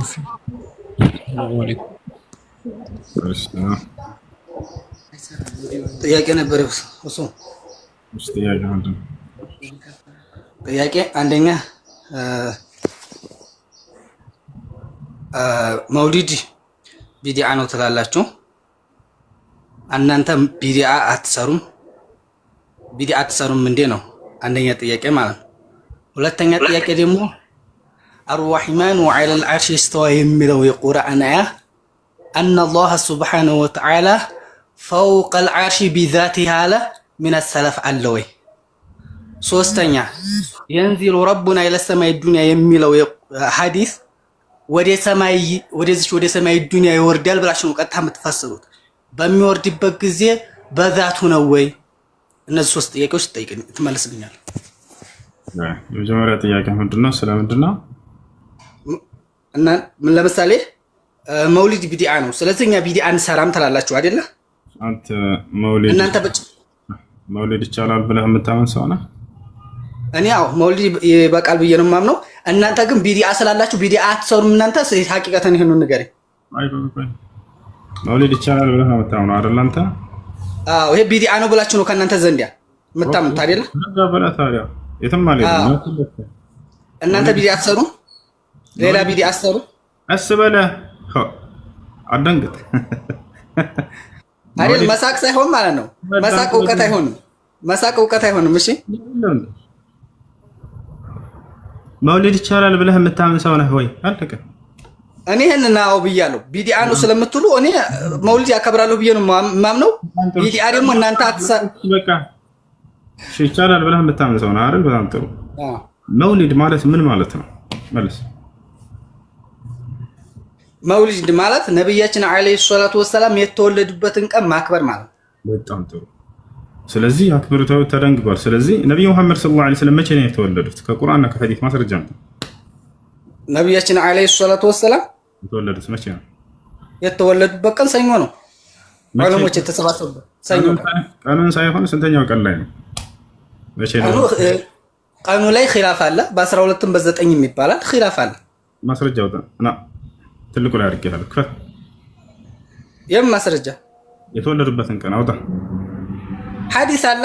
السلام عليكم. السلام. ጥያቄ ነበር እሱ مش ጥያቄ ምንድን ነው? ጥያቄ አንደኛ መውሊድ ቢዲዓ ነው ትላላችሁ እናንተ ቢዲዓ አትሰሩም እንዴ ነው አንደኛ ጥያቄ ማለት ነው ሁለተኛ ጥያቄ ደግሞ الرحمن على العرش استوى የሚለው የቁርአን አያ أن الله سبحانه وتعالى فوق العرش بذاته على من السلف علوي ሶስተኛ ينزل ربنا الى السماء الدنيا የሚለው ሐዲስ ወደ ሰማይ ዱንያ ይወርዳል ብላችሁ ነው ቀጥታ የምትፈስሩት በሚወርድበት ጊዜ በዛቱ ነው ወይ እነዚህ ሶስት ጥያቄዎች ትመልስልኛል የመጀመሪያ ጥያቄ ምንድነው ስለምንድነው እና ምን ለምሳሌ መውሊድ ቢዲዓ ነው ስለዚህ እኛ ቢዲዓ እንሰራም ትላላችሁ አይደለ አንተ መውሊድ እናንተ መውሊድ ይቻላል ብለህ የምታምን ሰው ነህ እኔ ያው መውሊድ በቃል ብዬ ነው የማምነው እናንተ ግን ቢዲዓ ስላላችሁ ቢዲዓ አትሰሩም እናንተ ሐቂቀተን ይሄን ንገረኝ መውሊድ ይቻላል ብለህ ነው የምታምነው አይደል አንተ አዎ ይሄ ቢዲዓ ነው ብላችሁ ነው ከእናንተ ዘንዲያ የምታምኑት አይደለ በላ ታዲያ የትም ማለት ነው እናንተ ቢዲዓ አትሰሩም ሌላ ቢዲዓ አትሰሩ አስበለ አደንግጥ አይደል መሳቅ ሳይሆን ማለት ነው መሳቅ እውቀት አይሆንም እሺ መውሊድ ይቻላል ብለህ የምታምን ሰው ነህ ወይ አልተከ እኔ ይሄንን አው ብያለሁ ቢዲዓ ነው ስለምትሉ እኔ መውሊድ ያከብራለሁ ብዬ ነው ማምነው ቢዲዓ ደግሞ እናንተ በቃ ይቻላል ብለህ የምታምን ሰው ነህ አይደል በጣም ጥሩ መውሊድ ማለት ምን ማለት ነው መልስ መውሊድ ማለት ነብያችን አለይሂ ሰላቱ ወሰለም የተወለዱበትን ቀን ማክበር ማለት በጣም ጥሩ ስለዚህ አክብሮታው ተደንግጓል ስለዚህ ነብዩ መሐመድ ሰለላሁ ዐለይሂ ወሰለም መቼ ነው የተወለዱት ከቁርአንና ከሐዲስ ማስረጃ ነው ነብያችን አለይሂ ሰላቱ ወሰለም የተወለዱት መቼ ነው የተወለዱበት ቀን ሰኞ ነው ዑለሞች የተሰባሰቡበት ሰኞ ቀኑን ሳይሆን ስንተኛው ቀን ላይ ነው መቼ ነው ቀኑ ላይ ኺላፍ አለ በ12ም በ9ም ይባላል ኺላፍ አለ ማስረጃው እና ትልቁ ላይ አድርጌሃለሁ ክፈት ማስረጃ የተወለዱበትን ቀን አውጣ ሐዲስ አለ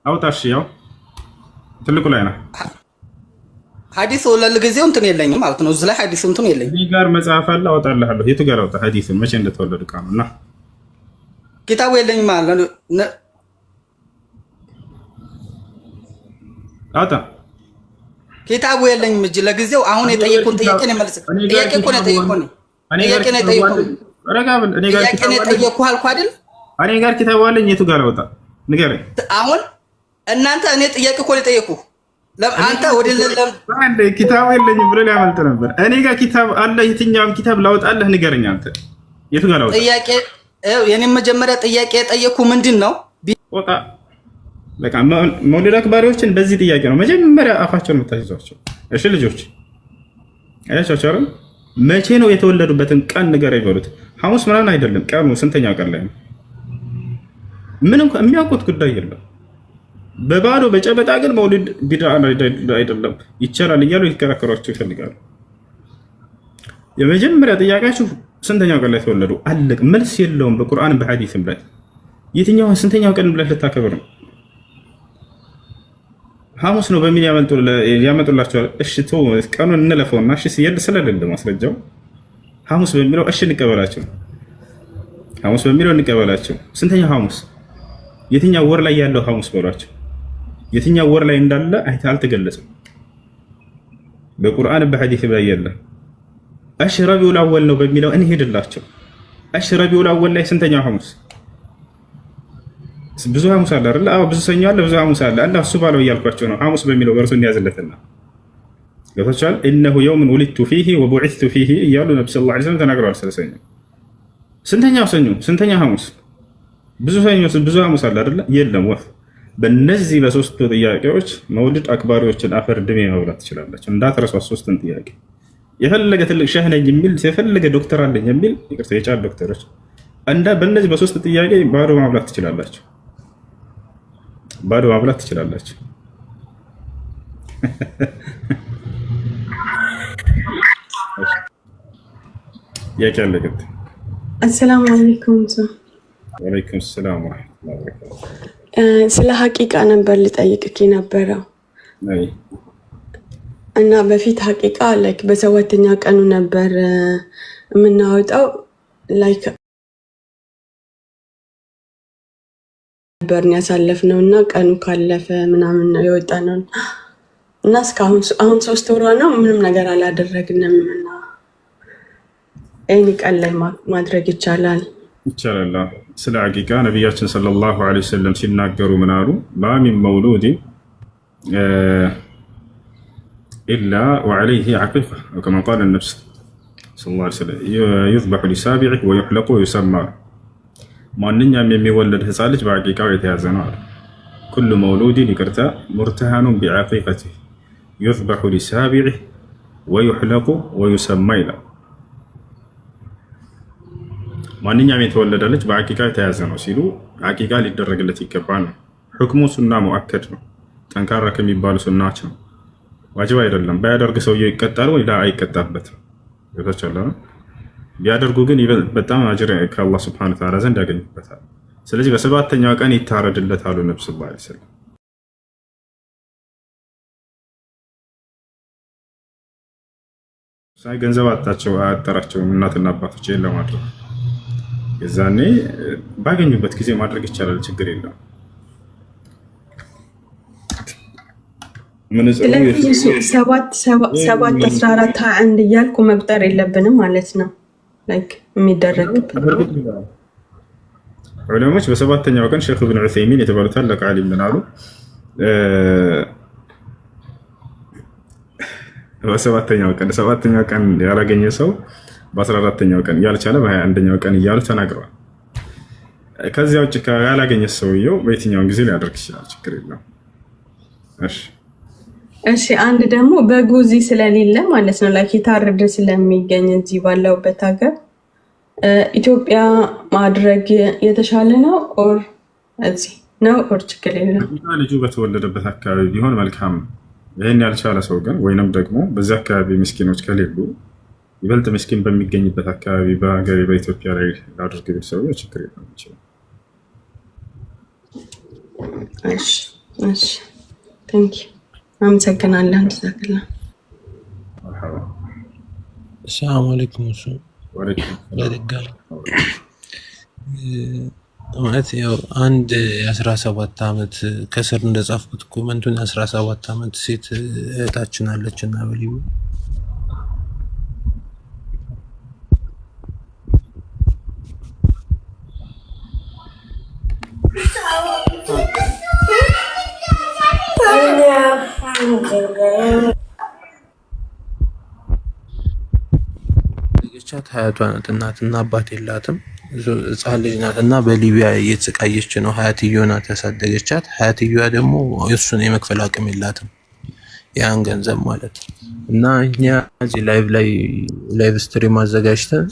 አውጣ እሺ ያው ትልቁ ላይ ነው ሐዲስ ለጊዜው እንትን የለኝም ማለት ነው እዚህ ላይ ሐዲስ እንትን የለኝም እዚህ ጋር መጽሐፍ አለ አውጣልሃለሁ የቱ ጋር አውጣ ሐዲስን መቼ እንደተወለዱ ቀኑና ኪታቡ የለኝም ማለት ነው አውጣ ኪታቡ የለኝም እጅ ለጊዜው አሁን የጠየቁን ጥያቄ ነው መልስ ጥያቄ እኮ ነው የጠየቁን ጥያቄ ነው የጠየቁን ረጋብን እኔ ጋር ጥያቄ ነው የጠየቁ አልኩ አይደል እኔ ጋር ኪታቡ አለኝ የቱ ጋር አውጣ ንገረኝ አሁን እናንተ እኔ ጥያቄ እኮ ነው የጠየቁ አንተ ወደ ለለም አንዴ ኪታቡ የለኝም ብሎ ሊያመልጥ ነበር እኔ ጋር ኪታብ አለ የትኛውም ኪታብ ላውጣልህ ንገረኝ አንተ የቱ ጋር አውጣ ጥያቄ የኔ መጀመሪያ ጥያቄ የጠየቁ ምንድነው ወጣ በቃ መውሊድ አክባሪዎችን በዚህ ጥያቄ ነው መጀመሪያ አፋቸውን የምታስይዟቸው እሺ ልጆች አያቻቸው አይደል መቼ ነው የተወለዱበትን ቀን ንገረኝ በሉት ሐሙስ ምናምን አይደለም ቀኑ ስንተኛው ቀን ላይ ነው ምንም የሚያውቁት ጉዳይ የለም በባዶ በጨበጣ ግን መውሊድ ቢድዓ አይደለም ይቻላል እያሉ ይከራከሯቸው ይፈልጋሉ የመጀመሪያ ጥያቄያችሁ ስንተኛው ቀን ላይ ተወለዱ አለቅ መልስ የለውም በቁርአን በሐዲስም ላይ የትኛው ስንተኛው ቀን ብለህ ልታከብር ነው ሐሙስ ነው በሚል ያመጡላችኋል እሺ ተው ቀኑን እንለፈውና እሺ ስለሌለ ማስረጃው ሐሙስ በሚለው እሺ እንቀበላቸው ሐሙስ በሚለው እንቀበላቸው ስንተኛው ሐሙስ የትኛው ወር ላይ ያለው ሐሙስ በሏቸው የትኛው ወር ላይ እንዳለ አልተገለጸም በቁርአን በሐዲስ ላይ ያለ እሺ ረቢዑል አወል ነው በሚለው እንሄድላቸው እሺ ረቢዑል አወል ላይ ስንተኛው ሐሙስ ብዙ ሐሙስ አለ አይደል አዎ ብዙ ሰኞ አለ ብዙ ሐሙስ አለ አላህ እሱ ባለው እያልኳቸው ነው ሐሙስ በሚለው በርሱ እንያዝለትና ገብቶቻል انه يوم ولدت فيه وبعثت فيه እያሉ ነብዩ ሰለላሁ ዐለይሂ ወሰለም ተናግረዋል ስለሰኞ ስንተኛው ሰኞ ስንተኛው ሐሙስ ብዙ ሰኞ ብዙ ሐሙስ አለ አይደል የለም ወፍ በእነዚህ በሶስቱ ጥያቄዎች መውሊድ አክባሪዎችን አፈር ድሜ መብላት ትችላላችሁ እንዳትረሱ ሶስቱን ጥያቄ የፈለገ ትልቅ ሸህ ነኝ የሚል የፈለገ ዶክተር አለኝ የሚል ይቅርታ የጫት ዶክተሮች በእነዚህ በሶስት ጥያቄ ባዶ ማብላት ትችላላችሁ ባዶ ማብላት ትችላላችሁ ያቀለቀት አሰላሙ አለይኩም። ወአለይኩም ሰላም ወራህመቱላሂ ወበረካቱ። ስለ ሐቂቃ ነበር ልጠይቅህ የነበረው አይ እና በፊት ሐቂቃ ላይክ በሰባተኛ ቀኑ ነበር የምናወጣው ላይክ ነበር ያሳለፍነው እና ቀኑ ካለፈ ምናምን ነው የወጣነው እና እስካሁን አሁን 3 ወር ነው ምንም ነገር አላደረግንም እና ቀን ላይ ማድረግ ይቻላል? ይቻላል። ስለ ሐቂቃ ነቢያችን ሰለላሁ ዐለይሂ ወሰለም ሲናገሩ ምን አሉ? ማ ሚን መውሉድን ኢላ ወዐለይሂ ዐቂቃ ከማ ቃለ ነብዩ ሰለላሁ ዐለይሂ ወሰለም ዩዝበሑ ሊሳቢዒህ ወዩሕለቁ ወዩሰማ። ማንኛውም የሚወለድ ህፃን ልጅ በዐቂቃው የተያዘ ነው አለ። ኩሉ መውሉድን ይቅርታ ሙርተሃኑን ቢዐቂቀቲህ ዩዝበሑ ሊሳቢዒህ ወዩሕለቁ ወዩሰማ ይላል። ማንኛውም የተወለደ ልጅ በዐቂቃ የተያዘ ነው ሲሉ ዐቂቃ ሊደረግለት ይገባል ነው። ሕክሙ ሱና ሙአከድ ነው፣ ጠንካራ ከሚባሉ ሱናዎች ነው። ዋጅብ አይደለም። ባያደርግ ሰውየው ይቀጣል ወይ አይቀጣበትም። ይወታቻለ ቢያደርጉ ግን በጣም አጅር ከአላህ ሱብሓነሁ ወተዓላ ዘንድ ያገኙበታል። ስለዚህ በሰባተኛው ቀን ይታረድለት አሉ ነብዩ ሰለላሁ ዐለይሂ ወሰለም። ሳይ ገንዘብ አያጠራቸውም እናትና አባቶች ለማድረግ የዛኔ ባገኙበት ጊዜ ማድረግ ይቻላል፣ ችግር የለውም። ስለዚህ 7 እያልኩ መቁጠር የለብንም ማለት ነው። ላይክ የሚደረግበት ዑለሞች በሰባተኛው ቀን ሼክ ኢብኑ ዑሰይሚን የተባሉ ታላቅ ዓሊም ምን አሉ? በሰባተኛው ቀን ያላገኘ ሰው በ14ኛው ቀን ያልቻለ በ21ኛው ቀን እያሉ ተናግረዋል። ከዚያ ውጭ ያላገኘ ሰውየው በየትኛውን ጊዜ ሊያደርግ ይችላል፣ ችግር የለውም። እሺ አንድ ደግሞ በጉ እዚህ ስለሌለ ማለት ነው ላይክ የታረደ ስለሚገኝ እዚህ ባለውበት ሀገር ኢትዮጵያ ማድረግ የተሻለ ነው ኦር እዚህ ነው ኦር ችግር የለውም? ልጁ በተወለደበት አካባቢ ቢሆን መልካም ነው። ይህን ያልቻለ ሰው ግን ወይንም ደግሞ በዚህ አካባቢ ምስኪኖች ከሌሉ ይበልጥ ምስኪን በሚገኝበት አካባቢ በሀገሬ በኢትዮጵያ ላይ ላድርግ ቢል ሰው ችግር የለውም ይችላል። እሺ ታንክ ዩ አመሰግናለሁ። ተዘክላ ሰላም አለይኩም። እሱ ለደጋል ማለት ያው አንድ የ17 ዓመት ከስር እንደጻፍኩት ኮመንቱን 17 ዓመት ሴት እህታችን አለችና በሊቡ ልጅቻት ሀያቷ ናት። እናትና አባት የላትም። ህፃን ልጅ ናት እና በሊቢያ እየተሰቃየች ነው። ሀያትዮ ናት ያሳደገቻት። ሀያትዮዋ ደግሞ እሱን የመክፈል አቅም የላትም ያን ገንዘብ ማለት እና እኛ እዚህ ላይቭ ስትሪም አዘጋጅተን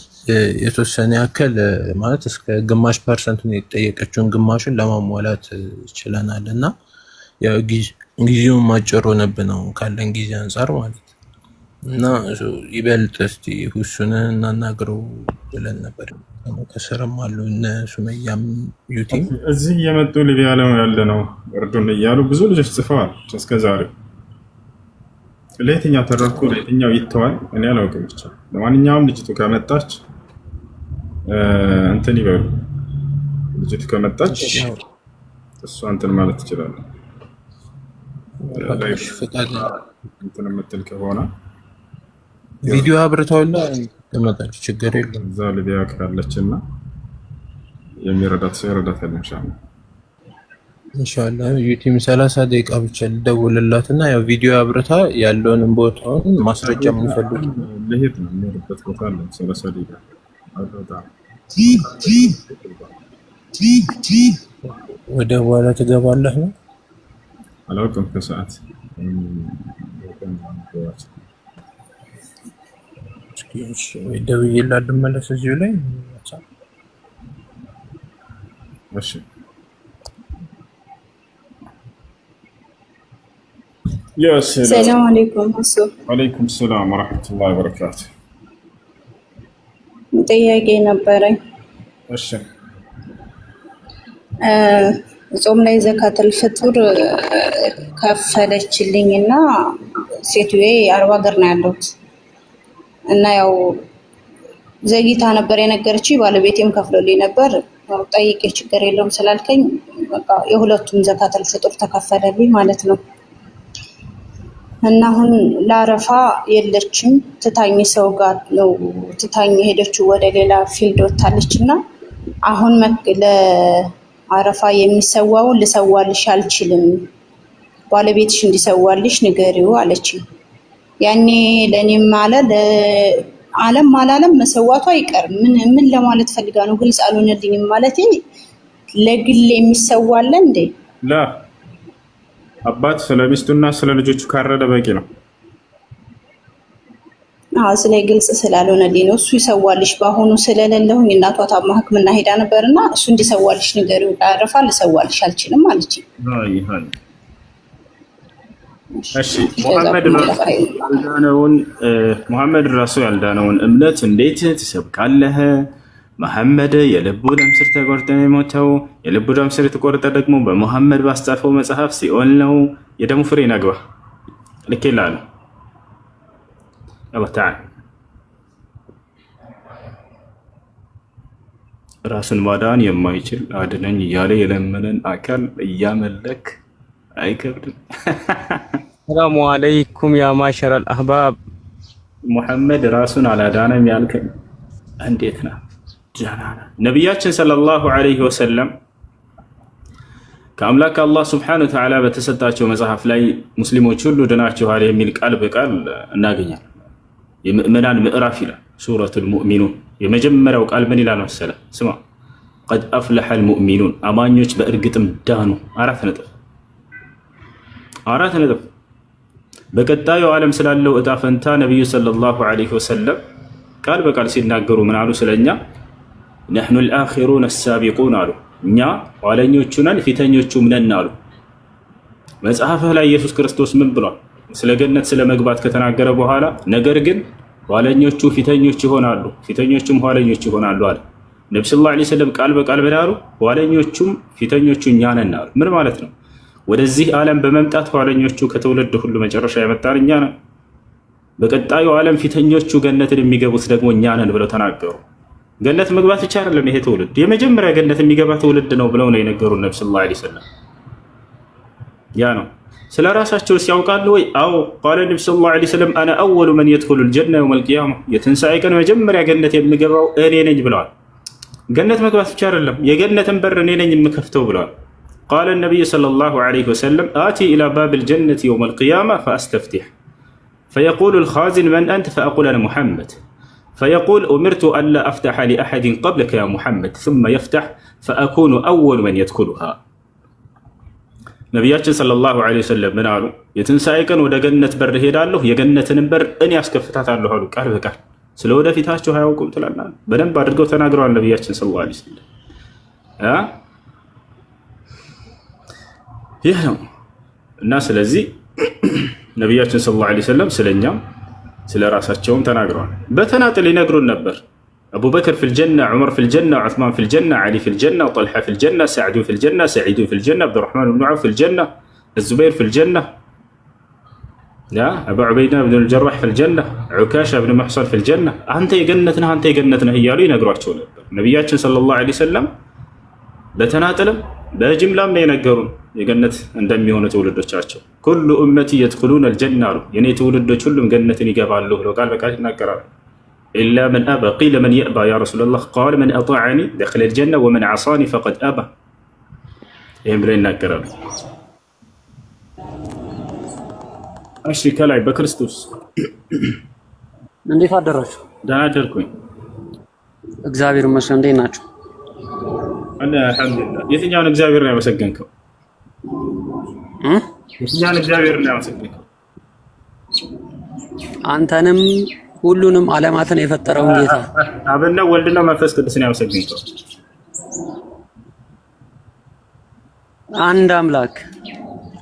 የተወሰነ ያክል ማለት እስከ ግማሽ ፐርሰንት ነው የተጠየቀችውን ግማሹን ለማሟላት ችለናል እና ያው ጊዜውን ማጨሮ ነብ ነው ካለን ጊዜ አንጻር ማለት እና ይበልጥ እስቲ ሁሱን እናናግረው ብለን ነበር። ከስርም አሉ እነ ሱመያም ዩቲም እዚህ እየመጡ ሊቢያ ላይ ያለ ነው እርዱን እያሉ ብዙ ልጆች ጽፈዋል። እስከዛሬ ለየትኛው ተረኩ ለየትኛው ይተዋል እኔ አላውቅም። ብቻ ለማንኛውም ልጅቱ ከመጣች እንትን ይበሉ። ልጅቱ ከመጣች እሷ እንትን ማለት ትችላለህ። ፍቃድ እንትን የምትል ከሆነ ቪዲዮ አብርተውላ ተመጣጣች ችግር የለም። እዛ ሊቢያ ካለችና የሚረዳት ሰው ይረዳታል ኢንሻአላህ። ዩቲም 30 ደቂቃ ብቻ ልደውልላትና ያው ቪዲዮ አብርታ ያለውን ቦታውን ማስረጃ የምንፈልግ ለሄድ ነው የሚሄድበት ቦታ አለ። 30 ደቂቃ አብርታ ወደ በኋላ ትገባለህ ነው አላውቅም። ከሰዓት ወይ ደውዬላት ልመለስ እዚሁ ላይ እሺ። ሰላም አለይኩም። ወአለይኩም ሰላም ወራህመቱላሂ ወበረካቱ። ጥያቄ ነበረኝ። እሺ ጾም ላይ ዘካተል ፍጡር ከፈለችልኝና ሴትዬ አርባ ሀገር ነው ያለሁት እና ያው ዘግይታ ነበር የነገረችኝ። ባለቤቴም ከፍሎልኝ ነበር። ጠይቄ ችግር የለውም ስላልከኝ በቃ የሁለቱም ዘካተል ፍጡር ተከፈለልኝ ማለት ነው። እና አሁን ለአረፋ የለችም፣ ትታኝ ሰው ጋር ነው ትታኝ ሄደችው፣ ወደ ሌላ ፊልድ ወጣለች እና አሁን ለአረፋ የሚሰዋውን ልሰዋልሽ አልችልም፣ ባለቤትሽ እንዲሰዋልሽ ንገሪው አለችኝ። ያኔ ለኔም ዓለም አላለም መሰዋቱ አይቀርም። ምን ለማለት ፈልጋ ነው ግልጽ አልሆነልኝም። ማለቴ ለግል የሚሰዋለ እንዴ? ላ አባት ስለሚስቱና ስለልጆቹ ካረደ በቂ ነው። ስለ ግልጽ ስላልሆነልኝ ነው። እሱ ይሰዋልሽ በአሁኑ ስለሌለሁኝ እናቷ ታማ ሕክምና ሄዳ ነበርና እሱ እንዲሰዋልሽ ንገሪው፣ አረፋ ልሰዋልሽ አልችልም አለችኝ። እሺ ሙሐመድ ራሱ ያልዳነውን እምነት እንዴት ትሰብካለህ? መሐመድ የልቡ ደም ስር ተቆርጦ ነው የሞተው። የልቡ ደም ስር የተቆረጠ ደግሞ በሙሐመድ ባስጻፈው መጽሐፍ ሲኦል ነው። የደሙ ፍሬ ነግባ ልክ ይላል አላህ ተዓላ። ራሱን ማዳን የማይችል አድነኝ እያለ የለመነን አካል እያመለክ አይከብድም። ሰላሙ አለይኩም ያ ማሸረል አህባብ። ሙሐመድ ራሱን አላዳነም ያልከኝ እንዴት ነው? ጀናና ነቢያችን ሰለላሁ ዐለይሂ ወሰለም ከአምላክ አላህ ሱብሓነሁ ወተዓላ በተሰጣቸው መጽሐፍ ላይ ሙስሊሞች ሁሉ ድናችኋል የሚል ቃል በቃል እናገኛለን። የምእመናን ምዕራፍ ይላል ሱረቱል ሙእሚኑን። የመጀመሪያው ቃል ምን ይላል መሰለህ? ስማ፣ ቀድ አፍለሐል ሙእሚኑን፣ አማኞች በእርግጥም ዳኑ። አራት ነጥብ። በቀጣዩ ዓለም ስላለው እጣ ፈንታ ነቢዩ ሰለላሁ ዐለይሂ ወሰለም ቃል በቃል ሲናገሩ ምን አሉ? ስለኛ ነሕኑ አልአኺሩን አሳቢቁን አሉ። እኛ ኋለኞቹ ነን ፊተኞቹም ነን አሉ። መጽሐፍህ ላይ ኢየሱስ ክርስቶስ ምን ብሏል? ስለ ገነት ስለ መግባት ከተናገረ በኋላ ነገር ግን ኋለኞቹ ፊተኞች ይሆናሉ፣ ፊተኞቹም ኋለኞች ይሆናሉ አለ። ነቢ ሰለላሁ ዐለይሂ ወሰለም ቃል በቃል ምን አሉ? ኋለኞቹም ፊተኞቹ እኛ ነን አሉ። ምን ማለት ነው? ወደዚህ ዓለም በመምጣት ኋለኞቹ ከትውልድ ሁሉ መጨረሻ የመጣን እኛ ነን። በቀጣዩ ዓለም ፊተኞቹ ገነትን የሚገቡት ደግሞ እኛ ነን ብለው ተናገሩ። ገነት መግባት ብቻ አይደለም ይሄ ትውልድ የመጀመሪያ ገነት የሚገባ ትውልድ ነው ብለው ነው የነገሩን ነቢ ሰለላሁ ዐለይሂ ወሰለም። ያ ነው። ስለ ራሳቸው ሲያውቃሉ ወይ? አዎ። ቃለ ነቢ ሰለላሁ ዐለይሂ ወሰለም አነ አወሉ መን የድኹሉል ጀነ የውመል ቂያማ፣ የትንሣኤ ቀን መጀመሪያ ገነት የሚገባው እኔ ነኝ ብለዋል። ገነት መግባት ብቻ አይደለም የገነትን በር እኔ ነኝ የምከፍተው ብለዋል። ቃለ ነቢዩ ሰለላሁ ዐለይሂ ወሰለም አቲ ኢላ ባብል ጀነቲ የውመል ቂያማ ፈአስተፍቲሕ ፈየቁሉ ልኻዚን መን አንተ ፈአቁል አነ ሙሐመድ ፈየቁል ኡምርቱ አላ አፍተሐ ሊአሐድን ቀብለከ ያ ሙሐመድ ثመ የፍተሕ ፈአኩኑ አወሉ መን የድኹሉሃ። ነቢያችን ሰለላሁ ዐለይሂ ወሰለም ምን አሉ? የትንሣኤ ቀን ወደ ገነት በር ሄዳለሁ፣ የገነትንም በር እኔ ያስከፍታታለሁ አሉ። ቃል በቃል ስለ ወደፊታቸው አያውቁም ትላላ። በደንብ አድርገው ተናግረዋል ነቢያችን ሰለላሁ ዐለይሂ ወሰለም። ይህ ነው እና ስለዚህ ነቢያችን ሰለላሁ ዐለይሂ ወሰለም ስለኛም ስለ ራሳቸውም ተናግረዋል። በተናጥል ይነግሩን ነበር። አቡበክር ፊልጀና፣ ዑመር ፊልጀና፣ ዑስማን ፊልጀና፣ ዓሊ ፊልጀና፣ ጠልሓ ፊልጀና፣ ሰዕዱ ፊልጀና፣ ሰዒዱ ፊልጀና፣ አብዱረሕማን ብኑ ዐውፍ ፊልጀና፣ አዙበይር ፊልጀና፣ አቡ ዑበይዳ ብን ልጀራሕ ፊልጀና፣ ዑካሻ ብን መሕሰን ፊልጀና። አንተ የገነት ነህ፣ አንተ የገነት ነህ እያሉ ይነግሯቸው ነበር። ነቢያችን ሰለላሁ ዐለይሂ ወሰለም በተናጥልም በጅምላም ነው የነገሩን የገነት እንደሚሆኑ ትውልዶቻቸው። ኩሉ ኡመቲ የድኹሉነ አልጀና አሉ። የኔ ትውልዶች ሁሉም ገነትን ይገባሉ ብለው ቃል በቃል ይናገራሉ። ኢላ መን አባ ቂለ መን የእባ ያ ረሱለላህ ቃል መን አጣዐኒ ደኸለ አልጀና ወመን ዐሳኒ ፈቀድ አባ። ይህም ብለው ይናገራሉ። እሺ ከላይ በክርስቶስ እንዴት አደራችሁ? ደህና አደርኩኝ። እግዚአብሔር ይመስገን። እንዴት ናችሁ? አልሐምዱሊላህ። የትኛውን እግዚአብሔር ነው ያመሰገንከው? የትኛውን እግዚአብሔር ነው ያመሰገንከው? አንተንም ሁሉንም ዓለማትን የፈጠረውን ጌታ አብና ወልድና መንፈስ ቅዱስን ያመሰገንከው? አንድ አምላክ።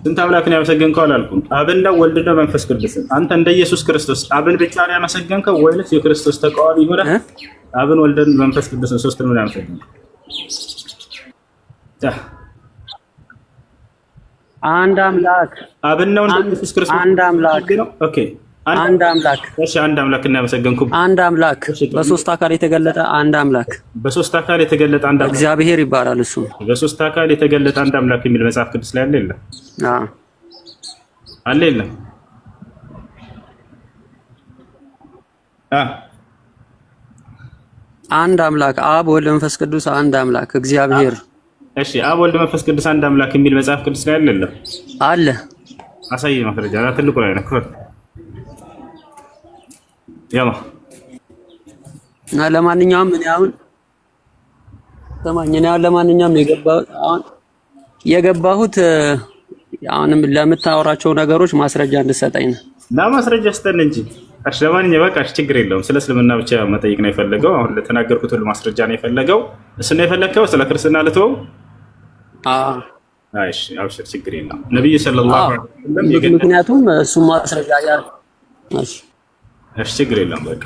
ስንት አምላክ ነው ያመሰገንከው አላልኩም? አብና ወልድና መንፈስ ቅዱስን። አንተ እንደ ኢየሱስ ክርስቶስ አብን ብቻ ነው ያመሰገንከው ወይስ የክርስቶስ ተቃዋሚ ሆነህ አብን ወልደን መንፈስ ቅዱስን ሶስትን ምን አመሰግን አንድ አምላክ አብን ነው ኢየሱስ ክርስቶስ አንድ አምላክ ነው። ኦኬ አንድ አምላክ እሺ፣ አንድ አምላክ እናመሰግንኩ። አንድ አምላክ በሶስት አካል የተገለጠ አንድ አምላክ በሶስት አካል የተገለጠ አንድ አምላክ እግዚአብሔር ይባላል። እሱ በሶስት አካል የተገለጠ አንድ አምላክ የሚል መጽሐፍ ቅዱስ ላይ አለ የለም? አለ የለም? አንድ አምላክ አብ ወልድ መንፈስ ቅዱስ አንድ አምላክ እግዚአብሔር። እሺ፣ አብ ወልድ መንፈስ ቅዱስ አንድ አምላክ የሚል መጽሐፍ ቅዱስ ላይ አለ የለም? አለ። አሳይ ማስረጃ ትልቁ ላይ ነው። ያላ እና ለማንኛውም እኔ አሁን ሰማኝ ነው ለማንኛውም የገባሁት አሁንም ለምታወራቸው ነገሮች ማስረጃ እንድሰጠኝ ነው። ማስረጃ ስጠን እንጂ። እሺ ለማንኛውም በቃ ችግር የለውም። ስለ እስልምና ብቻ መጠየቅ ነው የፈለገው። አሁን ለተናገርኩት ሁሉ ማስረጃ ነው የፈለገው። እሱ ነው የፈለከው። ስለ ክርስትና ልተው? እሺ አብሽር፣ ችግር የለውም። ነብዩ ሰለላሁ ዐለይሂ ወሰለም ምክንያቱም እሱ ማስረጃ ያለ እሺ ችግር የለውም። በቃ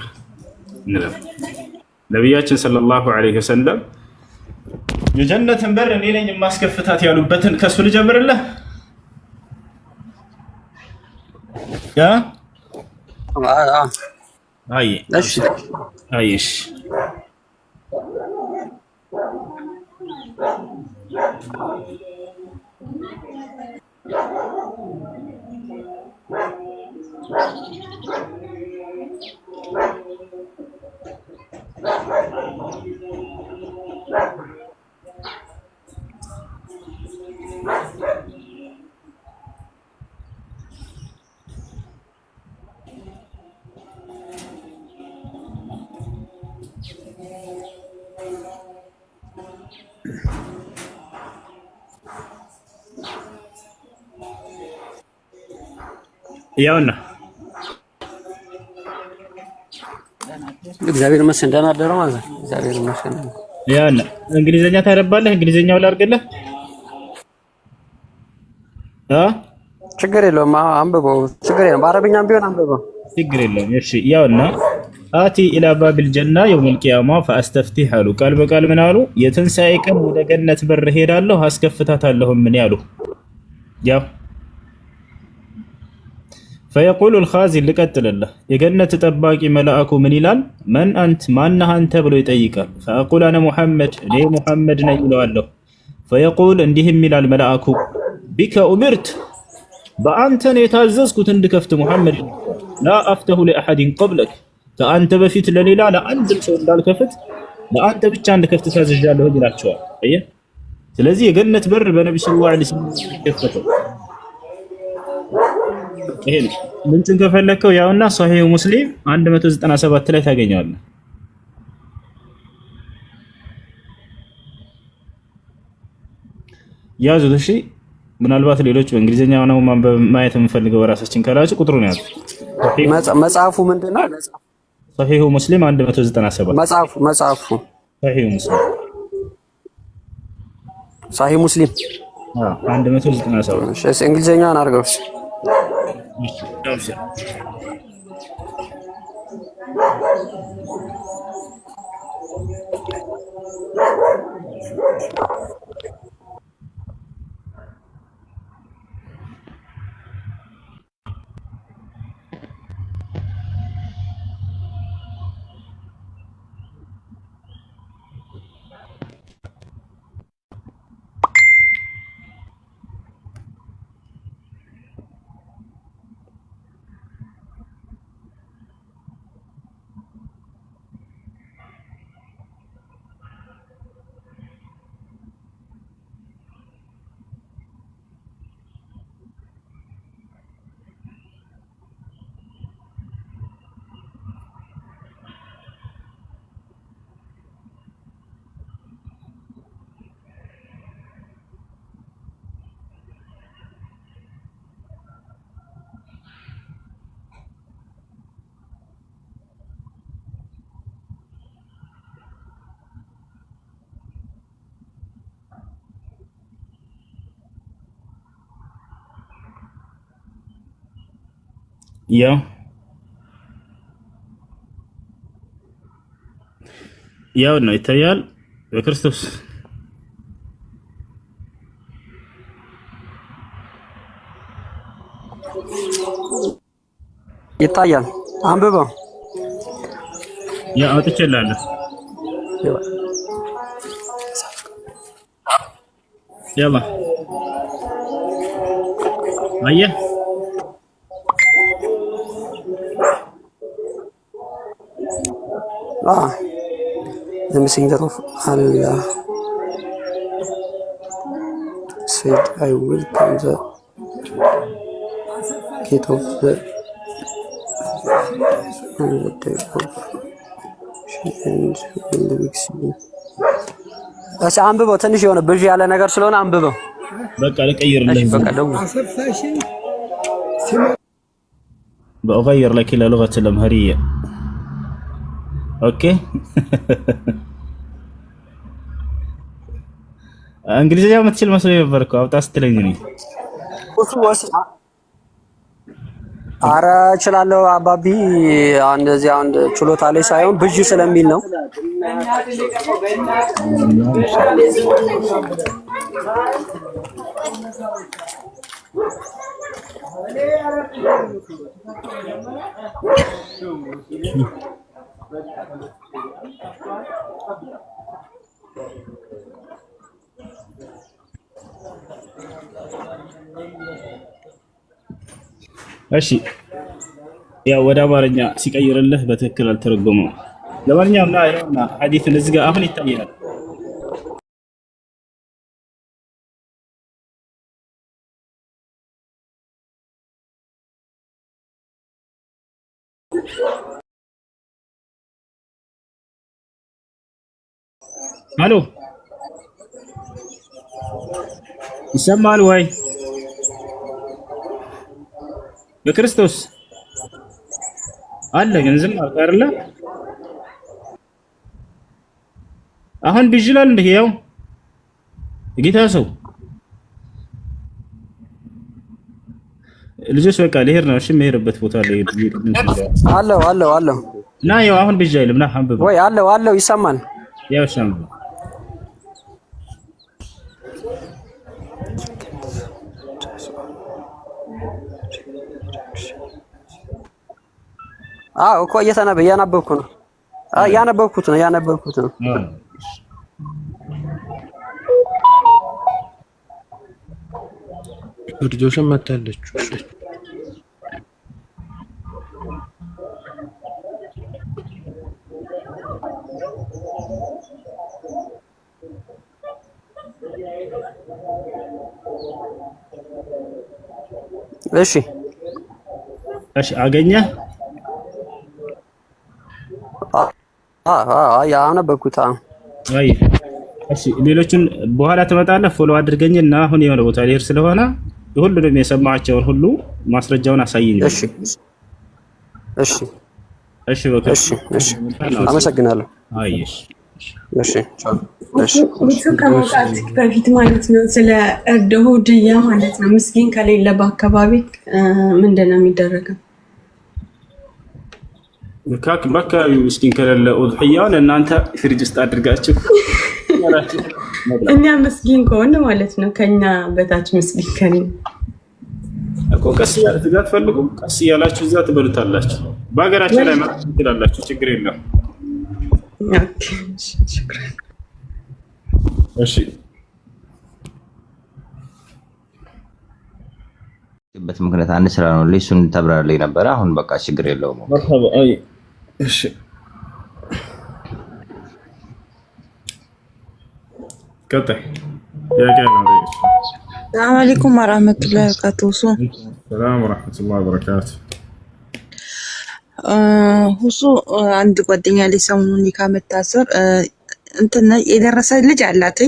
እንለም ነብያችን ሰለላሁ ዐለይሂ ወሰለም የጀነትን በር እኔ ነኝ የማስከፍታት ያሉበትን ከሱ ልጀምርልህ። ያ አይሽ ያውና እግዚአብሔር ይመስገን ደህና አደረው ማለት ነው። እግዚአብሔር ይመስገን። ያውና እንግሊዘኛ ታነባለህ? እንግሊዘኛው ላድርግልህ? ችግር የለውም አንብበው። ችግር የለውም በአረብኛም ቢሆን አንብበው። ችግር የለውም። እሺ ያውና አቲ ኢላ ባቢል ጀና የውመል ቂያማ ፈአስተፍቲህ አሉ። ቃል በቃል ምን አሉ? የትንሣኤ ቀን ወደ ገነት በር ሄዳለሁ አስከፍታታለሁ። ምን ያሉ? ያው ፈየቁሉ ልኻዚን ልቀጥልልህ። የገነት ጠባቂ መልአኩ ምን ይላል? መን አንት ማነህ አንተ ብሎ ይጠይቃል። ፈአቁል አነ ሙሐመድ እኔ ሙሐመድ ነኝ ይለዋለሁ። ፈየቁል እንዲህም ይላል መልአኩ ቢከ ኡምርት በአንተን የታዘዝኩት እንድከፍት ሙሐመድ ላ አፍተሁ ሊአሐድን ቀብለክ ከአንተ በፊት ለሌላ ለአንድም ሰው እንዳልከፍት ለአንተ ብቻ እንድከፍት ታዝዣለሁ ይላቸዋል። አየህ፣ ስለዚህ የገነት በር በነብዩ ሰለላሁ ዐለይሂ ወሰለም ይከፈታል። ይሄ ነው ምንጭን ከፈለከው ያውና ሶሒህ ሙስሊም 197 ላይ ታገኛለህ። ያዙት። እሺ ምናልባት ሌሎች በእንግሊዘኛ ነው ማየት የምፈልገው በራሳችን ካላችሁ ቁጥሩ ነው ያዙት። መጽሐፉ ምንድነው? ሶሒህ ሙስሊም 197 መጽሐፉ ሶሒህ ሙስሊም ሶሒህ ሙስሊም 197 እሺ እንግሊዘኛውን አድርገው። ያው ያው ነው ይታያል በክርስቶስ ይታያል። አንብበው። ያ አውጥቼልሃለሁ። يلا አየህ the messenger of Allah said, I will come the gate of the day of and in the big city. እሺ አንብበው። ትንሽ የሆነ ብዥ ያለ ነገር ስለሆነ አንብበው። በቃ ልቀይርልህ። በቃ ደው بأغير لك إلى لغة الأمهرية. أوكي. إنجليزية ما تشيل مسؤولية بركة أو تستليني. ኧረ እችላለሁ አባቢ። እንደዚህ አሁን ችሎታ ላይ ሳይሆን ብዥ ስለሚል ነው። እሺ ያው ወደ አማርኛ ሲቀይርልህ በትክክል አልተረጎመው። ለማንኛውም እና ሐዲስን እዚህ ጋር አሁን ይታያል። ሄሎ ይሰማል ወይ? በክርስቶስ አለ ግን ዝም አልክ አይደለ? አሁን ቢጅላል እንዴ? ያው ጌታ ሰው ልጆች በቃ ልሄድ ነው። እሺ የምሄድበት ቦታ ላይ አለው እና ያው አሁን ቢጅ አይልም። ና አንብብ ወይ አለው ይሰማል። ያው ሻም እኮ እያነበብኩ ነው። ያነበብኩት ነው። ልጆችን መታለች። እሺ አገኘ ያነበብኩት። አይ እሺ ሌሎችን በኋላ ትመጣለህ። ፎሎ አድርገኝና አሁን የሆነ ቦታ ልሄድ ስለሆነ ሁሉንም የሰማቸውን ሁሉ ማስረጃውን አሳየኝ። እሺ በቃ አመሰግናለሁ። አይሽ ከመውጣት በፊት ማለት ነው ስለ እርድ ሁድያ ማለት ነው ምስኪን ከሌለ በአካባቢ ምንድን ነው የሚደረገው? በአካባቢው ምስኪን ከሌለ ኡድሕያውን እናንተ ፍሪጅ ውስጥ አድርጋችሁ እኛ ምስኪን ከሆነ ማለት ነው ከኛ በታች ምስኪን ከሌለ እኮ ቀስ እያለ ትጋት ፈልጉ። ቀስ እያላችሁ እዛ ትበሉታላችሁ። በሀገራችን ላይ ማለት ትችላላችሁ። ችግር የለም። እሺ በት ምክንያት አንድ ስራ ነው። ለሱን ተብራራለኝ ነበር። አሁን በቃ ችግር የለውም። መርሐባ። አይ እሺ ቀጣይ ሰላም አለይኩም ወራህመቱላሂ ወበረካቱሁ። ሰላም ወራህመቱላሂ ወበረካቱሁ። ሁሱ አንድ ጓደኛ ላይ ሰሞኑን መታሰር እንትን የደረሰ ልጅ አላት።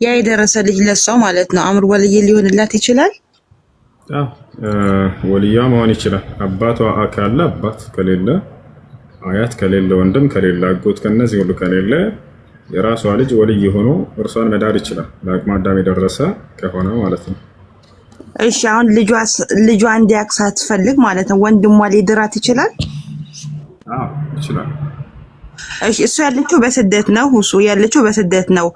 ያ የደረሰ ልጅ ለሷው ማለት ነው አምር ወልይ ሊሆንላት ይችላል። ወልያ መሆን ይችላል። አባቷ ካለ አባት ከሌለ አያት ከሌለ ወንድም ከሌለ አጎት ከነዚህ ሁሉ ከሌለ የራሷ ልጅ ወልይ ሆኖ እርሷን መዳር ይችላል። ለአቅመ አዳም የደረሰ ከሆነ ማለት ነው። እሺ አሁን ልጇ እንዲያቅሳት ትፈልግ ማለት ነው ወንድሟ ሊድራት ይችላል? ይችላል። እሺ እሱ ያለችው በስደት ነው። ሁሱ ያለችው በስደት ነው።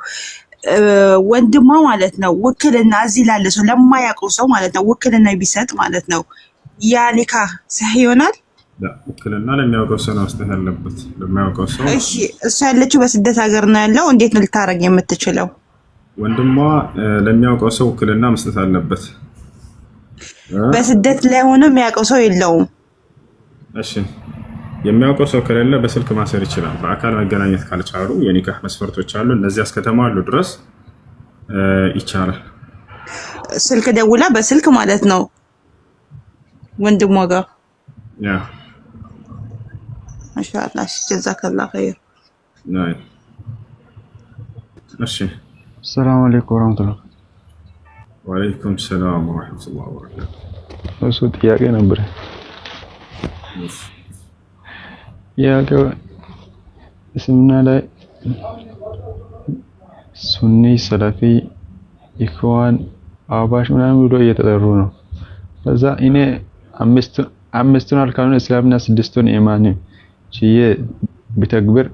ወንድሟ ማለት ነው ውክልና እዚህ ላለ ሰው ለማያውቀው ሰው ማለት ነው ውክልና ቢሰጥ ማለት ነው ያ ኒካህ ሰሂህ ይሆናል? ውክልና ለሚያውቀው ሰው ነው መስጠት ያለበት፣ ለማያውቀው ሰው። እሺ እሱ ያለችው በስደት ሀገር ነው ያለው። እንዴት ነው ልታረግ የምትችለው? ወንድሟ ለሚያውቀው ሰው ውክልና መስጠት አለበት። በስደት ላይ ሆኖ የሚያውቀው ሰው የለውም። እሺ የሚያውቀው ሰው ከሌለ በስልክ ማሰር ይችላል። በአካል መገናኘት ካልቻሉ የኒካህ መስፈርቶች አሉ። እነዚህ እስከተሟሉ ድረስ ይቻላል። ስልክ ደውላ በስልክ ማለት ነው ወንድሟ ጋር። ያ ማሻአላህ ጀዛከላህ ኸይር። ናይ እሺ ሰላም አለይኩም ወራህመቱላህ። ወአለይኩም ሰላም ወራህመቱላህ ወበረካቱ። እሱ ጥያቄ ነበር። ጥያቄው እስልምና ላይ ሱኒ፣ ሰለፊ፣ ኢኽዋን፣ አባሽ ምናምን ብሎ እየተጠሩ ነው። በዛ እኔ አምስቱን አርካኑን እስላምና ስድስቱን ኢማን ችዬ ቢተግብር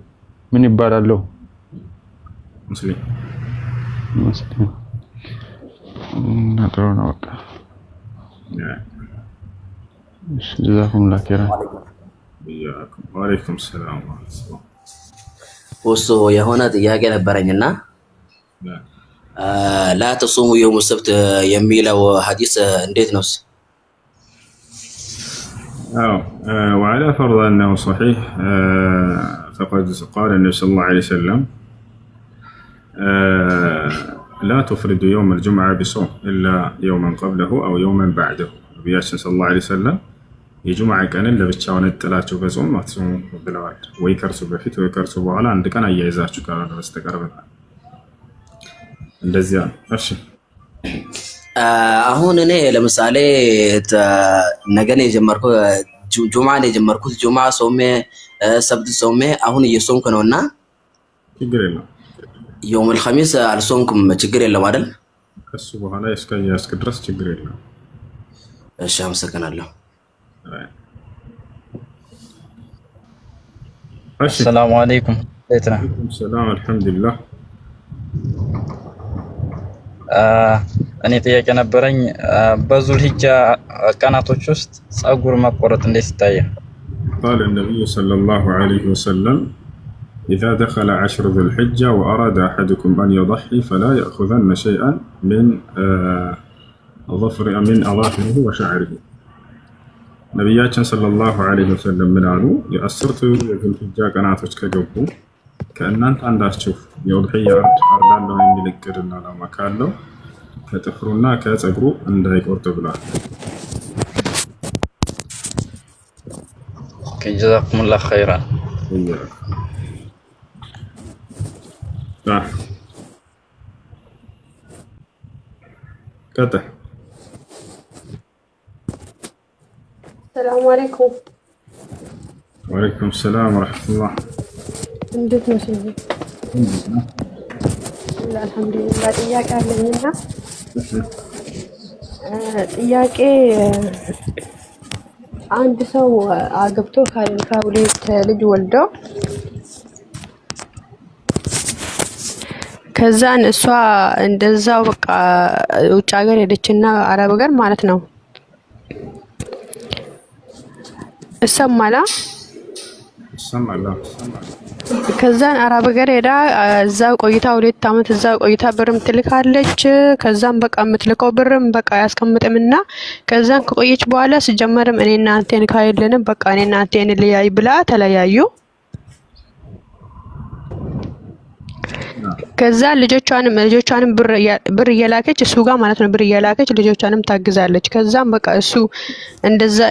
ምን ይባላል? ሙስሊም ጥሩ ነው። በቃ እሺ ጀዛኩሙላህ ኸይራን። ወአለይኩም ሰላም ወራህመቱላህ። እሱ የሆነ ጥያቄ ነበረኝና ላ ተሱሙ የውም ሰብት የሚለው ሐዲስ እንዴት ነው? وعلى فرض أنه صحيح فقد قال النبي صلى الله عليه وسلم لا تفرد يوم الجمعة بصوم إلا يوما قبله أو يوما بعده. نبينا صلى الله عليه وسلم የጁምዓ ቀንን ለብቻውን ጥላችሁ በጾም አትጾሙ ብለዋል። ወይ ከርሱ በፊት ወይ ከርሱ በኋላ አንድ ቀን አያይዛችሁ ካልሆነ በስተቀር ብለዋል። እንደዚያ ነው። እሺ አሁን እኔ ለምሳሌ ነገ ነው የጀመርኩት፣ ጁምዓ ነው የጀመርኩት። ጁምዓ ጾሜ ሰብት ጾሜ አሁን እየጾምኩ ነውና ችግር የለም። የውመል ኸሚስ አልጾምኩም፣ ችግር የለም አይደል? ከሱ በኋላ እስከ ድረስ ችግር የለም። እሺ አመሰግናለሁ። السلام عليكم. ሰላም አልሐምዱሊላህ። እኔ ጥያቄ ነበረኝ። በዙል ሂጃ ቀናቶች ውስጥ ጸጉር መቆረጥ እንዴት ይታያል? قال النبي صلى الله عليه وسلم إذا دخل عشر ذو الحجة وأراد أحدكم أن يضحي فلا يأخذن شيئا من أظافره وشعره. ነቢያችን ሰለላሁ ዐለይሂ ወሰለም ምን አሉ? የአስርቱ የዙልሂጃ ቀናቶች ከገቡ ከእናንተ አንዳችሁ የኡድሂያ አርዳለሁ የሚል እቅድና ዓላማ ካለው ከጥፍሩና ከፀጉሩ እንዳይቆርጥ ብሏል። ጀዛኩሙላህ ኸይራን። ቀጥል። ሰላም አለይኩም። ወአለይኩም ሰላም ወራህመቱላህ። እንዴት ነሽ? አልሐምዱሊላህ። ጥያቄ አለኝና ጥያቄ አንድ ሰው አግብቶ ከሁለት ልጅ ወልዶ ከዛን እሷ እንደዛው በቃ ውጭ ሀገር ሄደችና አረብ ሀገር ማለት ነው እሰማላ ከዛን አረብ ሀገር ሄዳ እዛው ቆይታ 2 አመት እዛው ቆይታ ብርም ትልካለች። ከዛን በቃ የምትልከው ብርም በቃ ያስቀምጥምና ከዛን ከቆየች በኋላ ሲጀመርም እኔና አንተን ካይለንም በቃ እኔና አንተን ለያይ ብላ ተለያዩ። ከዛ ልጆቿንም ብር እየላከች እሱ ጋር ማለት ነው ብር እየላከች ልጆቿንም ታግዛለች። ከዛም በቃ እሱ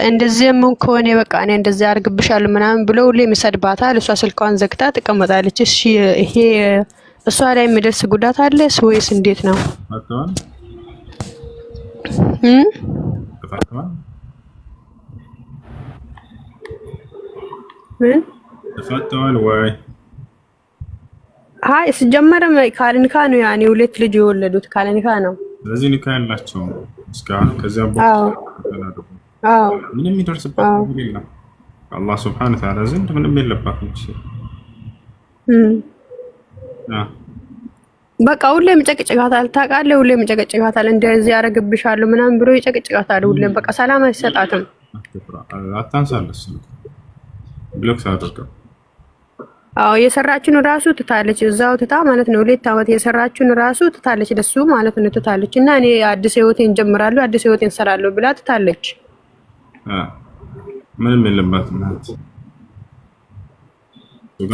እንደዚህም ከሆነ በቃ እኔ እንደዚህ አርግብሻለሁ ምናምን ብሎ ሁሌ ይሰድባታል። እሷ ስልኳን ዘግታ ትቀመጣለች። እሺ ይሄ እሷ ላይ የሚደርስ ጉዳት አለ ወይስ እንዴት ነው? ምን ተፈተዋል ወይ? አይ ሲጀመርም ካልንካ ነው ያኔ 2 ልጅ የወለዱት ካልንካ ነው። ስለዚህ ንካ ያላቸው እስካሁን ከዚያ በኋላ ምንም ይደርስባቸው የለም። አላህ ሱብሓነሁ ወተዓላ ዘንድ ምንም የለባትም። በቃ ሁሌም ጨቅጭቃታል። ታውቃለህ፣ ሁሌም ጨቅጭቃታል። እንደዚህ ያደርግብሻለሁ ምናምን ብሎ ይጨቅጭቃታል። ሁሌም በቃ ሰላም አይሰጣትም። አታንሳለስ ብሎክ ሳደርገው አዎ የሰራችውን ራሱ ትታለች። እዛው ትታ ማለት ነው 2 ዓመት የሰራችውን ራሱ ትታለች። ለሱ ማለት ነው ትታለች። እና እኔ አዲስ ህይወቴን ጀምራለሁ፣ አዲስ ህይወቴን ሰራለሁ ብላ ትታለች። ምንም የለባትም ማለት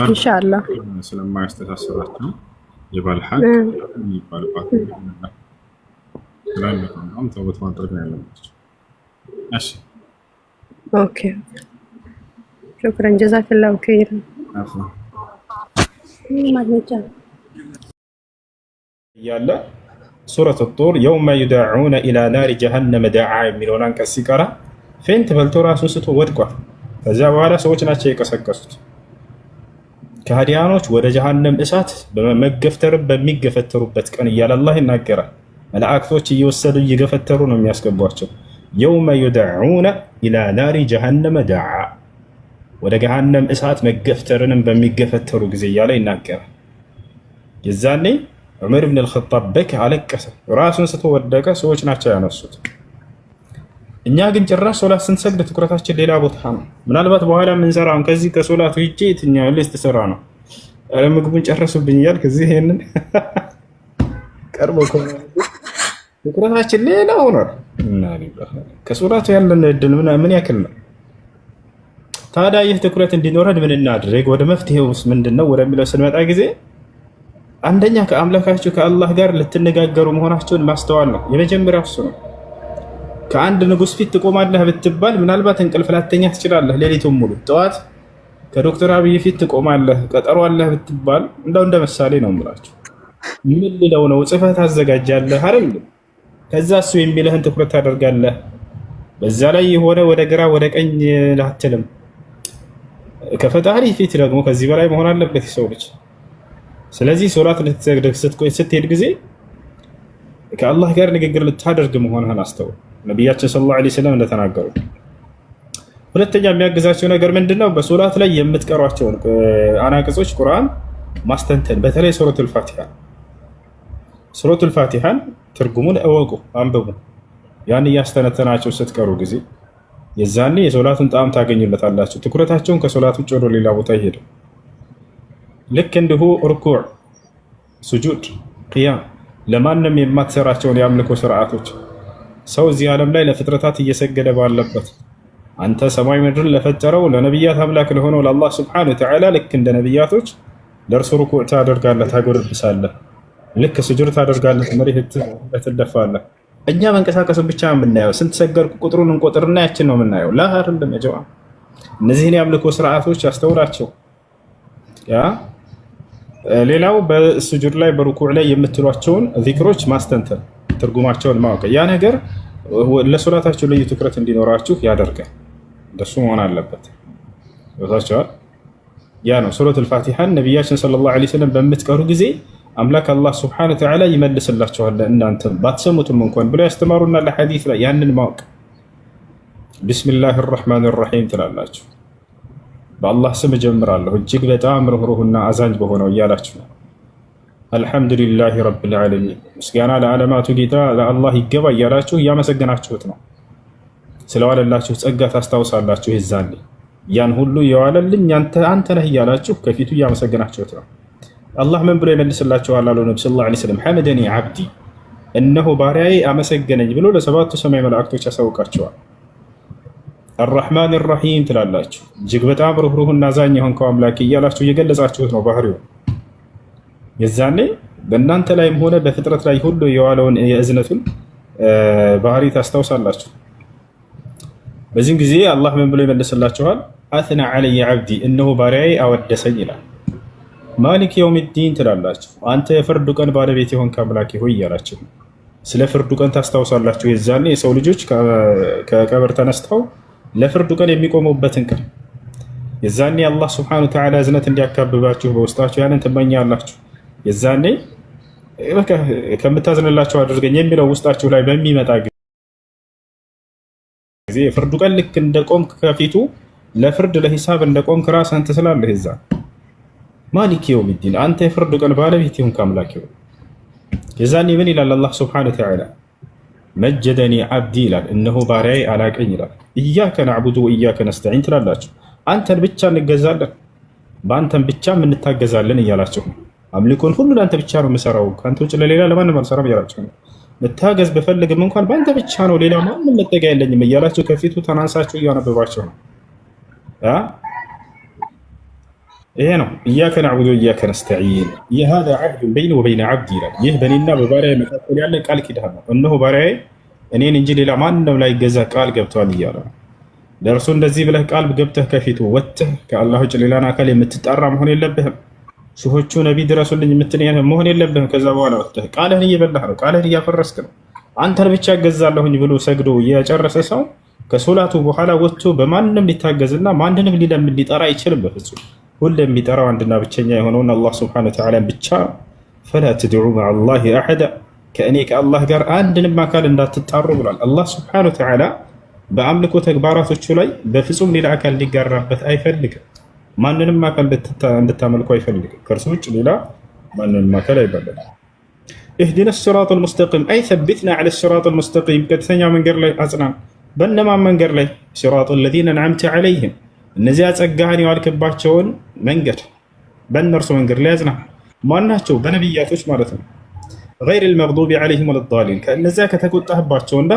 ኢንሻአላህ ስለማያስተሳስራቸው የባል ሐቅ ይባልባት ስለማይሆን ተውበት ማድረግ ነው ያለባቸው። እሺ ኦኬ ሹክራን ጀዛከላሁ ኸይር። ያለ ሱረቱ ጡር የውመ ዩዳዑነ ኢላ ናሪ ጀሀነመ ዳዓ የሚለውን አንቀጽ ሲቀራ ፌንት በልቶ ራሱን ስቶ ወድቋል። ከዚያ በኋላ ሰዎች ናቸው የቀሰቀሱት። ከሃዲያኖች ወደ ጀሀነም እሳት በመገፍተር በሚገፈተሩበት ቀን እያለ አላህ ይናገራል። መላእክቶች እየወሰዱ እየገፈተሩ ነው የሚያስገቧቸው። የውመ ዩዳዑነ ኢላ ናሪ ጀሀነመ ዳዓ ወደ ገሃነም እሳት መገፍተርንም በሚገፈተሩ ጊዜ እያለ ይናገራል። የዛኔ ዑመር ብን አልኸጣብ በከ አለቀሰ፣ ራሱን ስቶ ወደቀ። ሰዎች ናቸው ያነሱት። እኛ ግን ጭራሽ ሶላት ስንሰግድ ትኩረታችን ሌላ ቦታ ነው። ምናልባት በኋላ የምንሰራውን ከዚህ ከሶላቱ ሂጄ የትኛው ሊስት ስራ ነው ምግቡን ጨረሱብኝ እያልክ እዚህ ይሄንን ቀርቦ ትኩረታችን ሌላ ሆኗል። ከሶላቱ ያለን እድል ምን ያክል ነው? ታዲያ ይህ ትኩረት እንዲኖረን ምን እናድርግ? ወደ መፍትሄው ውስጥ ምንድነው ወደሚለው ስንመጣ ጊዜ አንደኛ ከአምላካችሁ ከአላህ ጋር ልትነጋገሩ መሆናቸውን ማስተዋል ነው። የመጀመሪያው እሱ ነው። ከአንድ ንጉስ ፊት ትቆማለህ ብትባል ምናልባት እንቅልፍ ላተኛ ትችላለህ ሌሊቱን ሙሉ። ጠዋት ከዶክተር አብይ ፊት ትቆማለህ ቀጠሮ አለህ ብትባል እንደ ምሳሌ ነው የምላችሁ። ምን ልለው ነው? ጽፈህ ታዘጋጃለህ አይደል? ከዛ እሱ የሚልህን ትኩረት ታደርጋለህ። በዛ ላይ የሆነ ወደ ግራ ወደ ቀኝ አትልም። ከፈጣሪ ፊት ደግሞ ከዚህ በላይ መሆን አለበት የሰው ልጅ። ስለዚህ ሶላት ልትሰግድ ስትሄድ ጊዜ ከአላህ ጋር ንግግር ልታደርግ መሆንህን አስተውል። ነቢያችን ሰለላሁ ዐለይሂ ወሰለም እንደተናገሩ። ሁለተኛ የሚያግዛቸው ነገር ምንድነው? በሶላት ላይ የምትቀሯቸውን አናቅጾች ቁርአን ማስተንተን፣ በተለይ ሱረቱል ፋቲሃ። ሱረቱል ፋቲሃን ትርጉሙን እወቁ፣ አንብቡ። ያን እያስተነተናቸው ስትቀሩ ጊዜ የዛኔ የሶላቱን ጣዕም ታገኙለታላችሁ። ትኩረታቸውን ከሶላት ውጭ ወደ ሌላ ቦታ ይሄዱ። ልክ እንዲሁ ርኩዕ፣ ሱጁድ፣ ቅያም ለማንም የማትሰራቸውን የአምልኮ ስርዓቶች ሰው እዚህ ዓለም ላይ ለፍጥረታት እየሰገደ ባለበት አንተ ሰማይ ምድርን ለፈጠረው ለነቢያት አምላክ ለሆነው ለአላህ ስብሐነሁ ወተዓላ ልክ እንደ ነቢያቶች ለእርሱ ርኩዕ ታደርጋለህ፣ ታጎረብሳለህ። ልክ ስጁድ ታደርጋለህ፣ መሬት ትደፋለህ። እኛ መንቀሳቀሱን ብቻ የምናየው ስንት ሰገድኩ ቁጥሩን እንቆጥርና ያችን ነው የምናየው። ላ አይደለም ያ ጀማዓ፣ እነዚህን የአምልኮ ስርዓቶች አስተውላቸው። ያ ሌላው በስጁድ ላይ በሩኩዕ ላይ የምትሏቸውን ዚክሮች ማስተንተን፣ ትርጉማቸውን ማወቅ፣ ያ ነገር ለሶላታችሁ ልዩ ትኩረት እንዲኖራችሁ ያደርጋል። እንደሱ መሆን አለበት። ቦታቸዋል። ያ ነው ሱረቱል ፋቲሃን ነቢያችን ሰለላሁ ዐለይሂ ወሰለም በምትቀሩ ጊዜ አምላክ አላህ ስብሐነሁ ወተዓላ ይመልስላችኋል እናንተም ባትሰሙትም እንኳን ብለው ያስተማሩና ለሐዲስ ላይ ያንን ማወቅ። ቢስሚላሂ ራህማኒ ራሂም ትላላችሁ፣ በአላህ ስም እጀምራለሁ እጅግ በጣም ርህሩህና አዛኝ በሆነው እያላችሁ ነው። አልሐምዱሊላሂ ረብል ዓለሚን፣ ምስጋና ለዓለማቱ ጌታ ለአላህ ይገባ እያላችሁ እያመሰገናችሁት ነው። ስለዋለላችሁ ጸጋ ታስታውሳላችሁ። የዛኔ ያን ሁሉ የዋለልኝ አንተ ነህ እያላችሁ ከፊቱ እያመሰገናችሁት ነው። አላህ ምን ብሎ ይመልስላችኋል አሉ ነብዩ ሰለላሁ ዐለይሂ ወሰለም፣ ሐመደኒ ዓብዲ፣ እነሆ ባሪያዬ አመሰገነኝ ብሎ ለሰባቱ ሰማይ መላእክቶች ያሳውቃቸዋል። አርራህማን ራሂም ትላላችሁ፣ እጅግ በጣም ርህሩህና አዛኝ የሆንከው አምላክ እያላችሁ እየገለጻችሁት ነው ባህሪው። የዛኔ በእናንተ ላይም ሆነ በፍጥረት ላይ ሁሉ የዋለውን የእዝነቱን ባህሪ ታስታውሳላችሁ። በዚህም ጊዜ አላህ ምን ብሎ ይመልስላችኋል? አትና ዐለየ ዓብዲ፣ እነሆ ባሪያዬ አወደሰኝ ይላል። ማሊክ የውም ዲን ትላላችሁ፣ አንተ የፍርዱ ቀን ባለቤት የሆንክ አምላኬ ሆይ እያላችሁ ስለ ፍርዱ ቀን ታስታውሳላችሁ። የዛኔ የሰው ልጆች ከቀብር ተነስተው ለፍርዱ ቀን የሚቆሙበትን ቀን፣ የዛኔ አላህ ስብሐነሁ ወተዓላ እዝነት እንዲያካብባችሁ በውስጣችሁ ያንን ትመኛላችሁ። የዛኔ ከምታዝንላቸው አድርገኝ የሚለው ውስጣችሁ ላይ በሚመጣ ጊዜ የፍርዱ ቀን ልክ እንደቆምክ ከፊቱ ለፍርድ ለሂሳብ እንደቆምክ ራስህን ትስላለህ። ይዛ ማሊክ የውሚዲን አንተ የፍርዱ ቀን ባለቤት ይሁን ከአምላክ ይሁን። የዛኔ ምን ይላል አላህ ሱብሓነሁ ወተዓላ? መጀደኒ ዓብዲ ይላል፣ እነሆ ባሪያዬ አላቀኝ ይላል። ኢያከ ነዕቡዱ ወኢያከ ነስተዒን ትላላችሁ፣ አንተን ብቻ እንገዛለን በአንተን ብቻ እንታገዛለን እያላችሁ ነው። አምልኮን ሁሉ ለአንተ ብቻ ነው የምሰራው፣ ከአንተ ውጭ ለሌላ ለማንም አልሰራም እያላችሁ ነው። መታገዝ በፈልግም እንኳን በአንተ ብቻ ነው፣ ሌላ ማንም መጠጊያ የለኝም እያላችሁ ከፊቱ ተናንሳችሁ እያነበባችሁ ነው። ይሄ ነው ኢያከ ነዕቡዱ ወኢያከ ነስተዒን። የሃዛ ዐህዱን በይኒ ወበይነ ዐብዲ ይላል። ይህ በእኔና በባሪያዬ መካከል ያለ ቃል ኪዳን ነው። እነሆ ባሪያዬ እኔን እንጂ ሌላ ማንም ላይ ገዛ ቃል ገብቷል እያለ ነው። ለእርሱ እንደዚህ ብለህ ቃል ገብተህ ከፊቱ ወጥተህ ከአላህ ውጭ ሌላን አካል የምትጣራ መሆን የለብህም። ሹሆቹ ነቢ ድረሱልኝ የምትል መሆን የለብህም። ከዛ በኋላ ወጥተህ ቃልህን እየበላህ ነው፣ ቃልህን እያፈረስክ ነው። አንተን ብቻ እገዛለሁኝ ብሎ ሰግዶ የጨረሰ ሰው ከሶላቱ በኋላ ወጥቶ በማንም ሊታገዝና ማንንም ሊለምን ሊጠራ አይችልም በፍጹም። ሁሉ የሚጠራው አንድና ብቸኛ የሆነውን አላህ ሱብሓነሁ ወተዓላ ብቻ። ፈላ ትድዑ መዐላሂ አሐዳ፣ ከእኔ ከአላህ ጋር አንድንም አካል እንዳትጣሩ ብሏል አላህ ሱብሓነሁ ወተዓላ። በአምልኮ ተግባራቶቹ ላይ በፍጹም ሌላ አካል ሊጋራበት አይፈልግም። ማንንም አካል እንድታመልኩ አይፈልግም። ከእርሱ ውጭ ሌላ ማንንም አካል አይባልም። ኢህዲነ ሲራጠል ሙስተቂም አይ ሰቢትና ዐለ ሲራጠል ሙስተቂም፣ ቀጥተኛ መንገድ ላይ አጽናን። በእነማን መንገድ ላይ? ሲራጠል ለዚነ አንዐምተ ዐለይሂም፣ እነዚያ ጸጋህን የዋልክባቸውን መንገድ፣ በእነርሱ መንገድ ላይ አጽናን። ማናቸው? በነቢያቶች ማለት ነው። ገይሪል መግዱቢ ዐለይሂም ወለዷሊን፣ ከእነዚያ ከተቆጣህባቸውና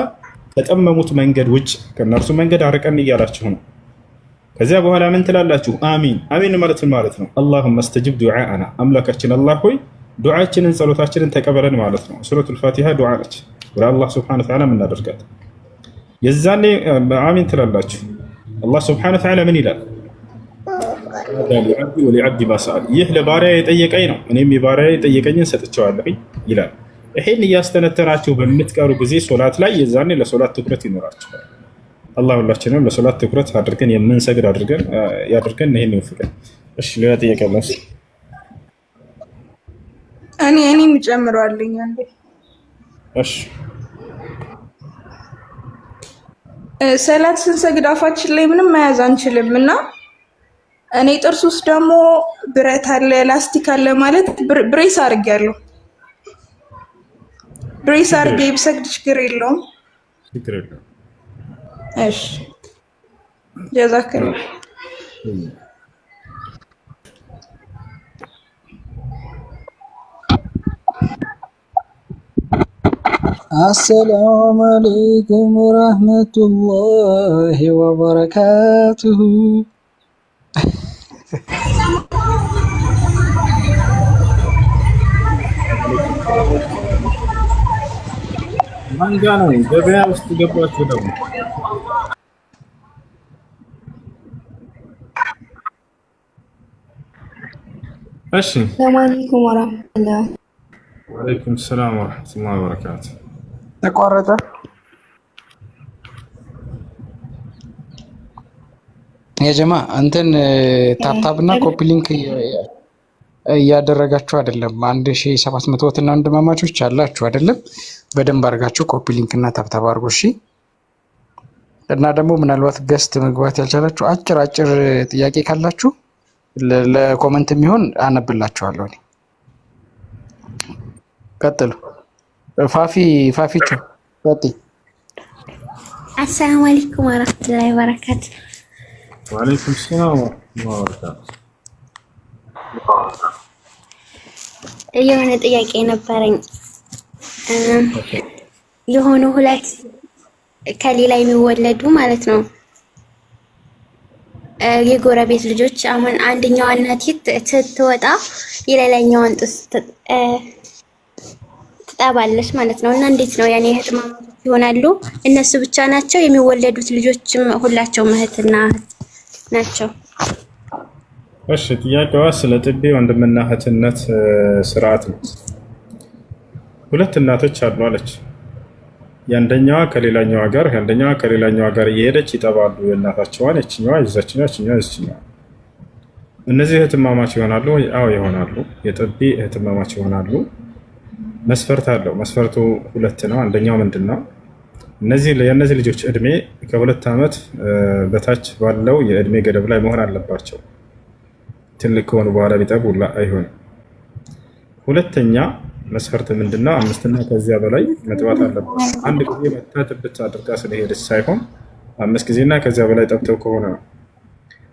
ከጠመሙት መንገድ ውጭ ከእነርሱ መንገድ አርቀን እያላችሁ ነው። ከዚያ በኋላ ምን ትላላችሁ? አሚን። አሚን ማለት ነው አላሁመ እስተጅብ ዱዓአና፣ አምላካችን አላህ ሆይ ዱዓችንን ጸሎታችንን ተቀበለን ማለት ነው። ሱረቱል ፋቲሃ ዱዓ ነች፣ ወደ አላህ ሱብሓነሁ ወተዓላ የምናደርጋት። የዛኔ አሚን ትላላችሁ። አላህ ሱብሓነሁ ወተዓላ ምን ይላል? ሊዐብዲ ወሊዐብዲ ማ ሰአል፣ ይህ ለባሪያ የጠየቀኝ ነው፣ እኔም የባሪያ የጠየቀኝን ሰጥቼዋለሁ ይላል። ይሄን እያስተነተናችሁ በምትቀሩ ጊዜ ሶላት ላይ የዛኔ ለሶላት ትኩረት ይኖራችኋል። አላህ ሁላችንም ለሶላት ትኩረት አድርገን የምንሰግድ ያድርገን። ይሄን ይወፍቀን። እሺ ሌላ ጥያቄ አለ? እኔ ምጨምረዋለኝ አንዴ። እሺ ሰላት ስንሰግድ አፋችን ላይ ምንም መያዝ አንችልም እና እኔ ጥርስ ውስጥ ደግሞ ብረት አለ ላስቲክ አለ ማለት ብሬስ አድርጌያለሁ። ብሬስ አድርጌ ብሰግድ ችግር የለውም? ችግር የለውም። እሺ ጀዛከላህ። አሰላሙ አለይኩም ወራህመቱላሂ ወበረካቱሁ። ማንጋ ነው ገበያ ውስጥ ገባችሁ ደግሞ? እሺ ሰላም አለይኩም ወራህመቱላህ። ወአለይኩም ሰላም ወራህመቱላሂ ወበረካቱ። ተቋረጠ። የጀማ እንትን ታፕታፕና ኮፒ ሊንክ እያደረጋችሁ አይደለም? 1700 እና ወንድማማቾች አላችሁ አይደለም? በደንብ አድርጋችሁ ኮፒ ሊንክ እና ታፕታፕ አድርጉ እሺ። እና ደግሞ ምናልባት ገስት መግባት ያልቻላችሁ አጭር ጥያቄ ካላችሁ ለኮመንት የሚሆን አነብላችኋለሁ እኔ። ቀጥሉ። ፋፊቹ ቀጥይ። አሰላሙ አለይኩም ወራህመቱላሂ ወበረካቱ። ወአለይኩም ሰላም ወራህመቱላሂ ወበረካቱ። የሆነ ጥያቄ ነበረኝ። የሆኑ ሁለት ከሌላ የሚወለዱ ማለት ነው የጎረቤት ልጆች አሁን አንደኛዋ እናት ስትወጣ የሌላኛዋን ጡት ትጠባለች ማለት ነው። እና እንዴት ነው ያኔ እህትማማቾች ይሆናሉ? እነሱ ብቻ ናቸው የሚወለዱት? ልጆችም ሁላቸውም እህትና ናቸው? እሺ ጥያቄዋ ስለ ጥቤ ወንድምና እህትነት ስርዓት ነው። ሁለት እናቶች አሉ አለች። የአንደኛዋ ከሌላኛዋ ጋር እየሄደች ይጠባሉ የእናታቸዋን፣ የችኛዋ ይዛችኛዋ፣ የችኛዋ ይዛችኛዋ። እነዚህ እህትማማች ይሆናሉ? አዎ ይሆናሉ። የጥቤ እህትማማች ይሆናሉ። መስፈርት አለው። መስፈርቱ ሁለት ነው። አንደኛው ምንድን ነው? የእነዚህ ልጆች እድሜ ከ2 ዓመት በታች ባለው የእድሜ ገደብ ላይ መሆን አለባቸው። ትልቅ ከሆኑ በኋላ ቢጠቡ አይሆንም። ሁለተኛ መስፈርት ምንድነው? 5 እና ከዚያ በላይ መጥባት አለበት። አንድ ጊዜ መታ ጥብት አድርጋ ስለሄደች ሳይሆን 5 ጊዜና ከዚያ በላይ ጠብተው ከሆነ ነው።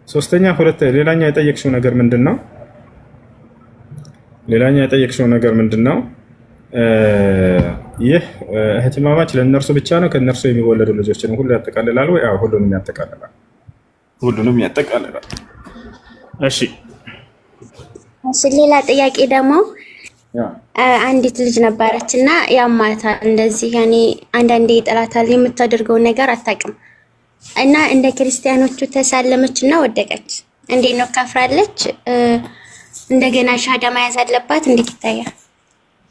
ሶስተኛ ሌላኛ የጠየቅሽው ነገር ምንድነው? ይህ እህትማማች ለእነርሱ ብቻ ነው? ከእነርሱ የሚወለዱ ልጆችን ሁሉ ያጠቃልላል ወይ? አዎ ሁሉንም ያጠቃልላል። እሺ ሌላ ጥያቄ ደግሞ አንዲት ልጅ ነበረች እና ያማታል እንደዚህ ያኔ አንዳንዴ ይጥላታል፣ የምታደርገውን ነገር አታውቅም እና እንደ ክርስቲያኖቹ ተሳለመች እና ወደቀች። እንዴት ነው? ካፍራለች? እንደገና ሻሃዳ መያዝ አለባት? እንዴት ይታያል?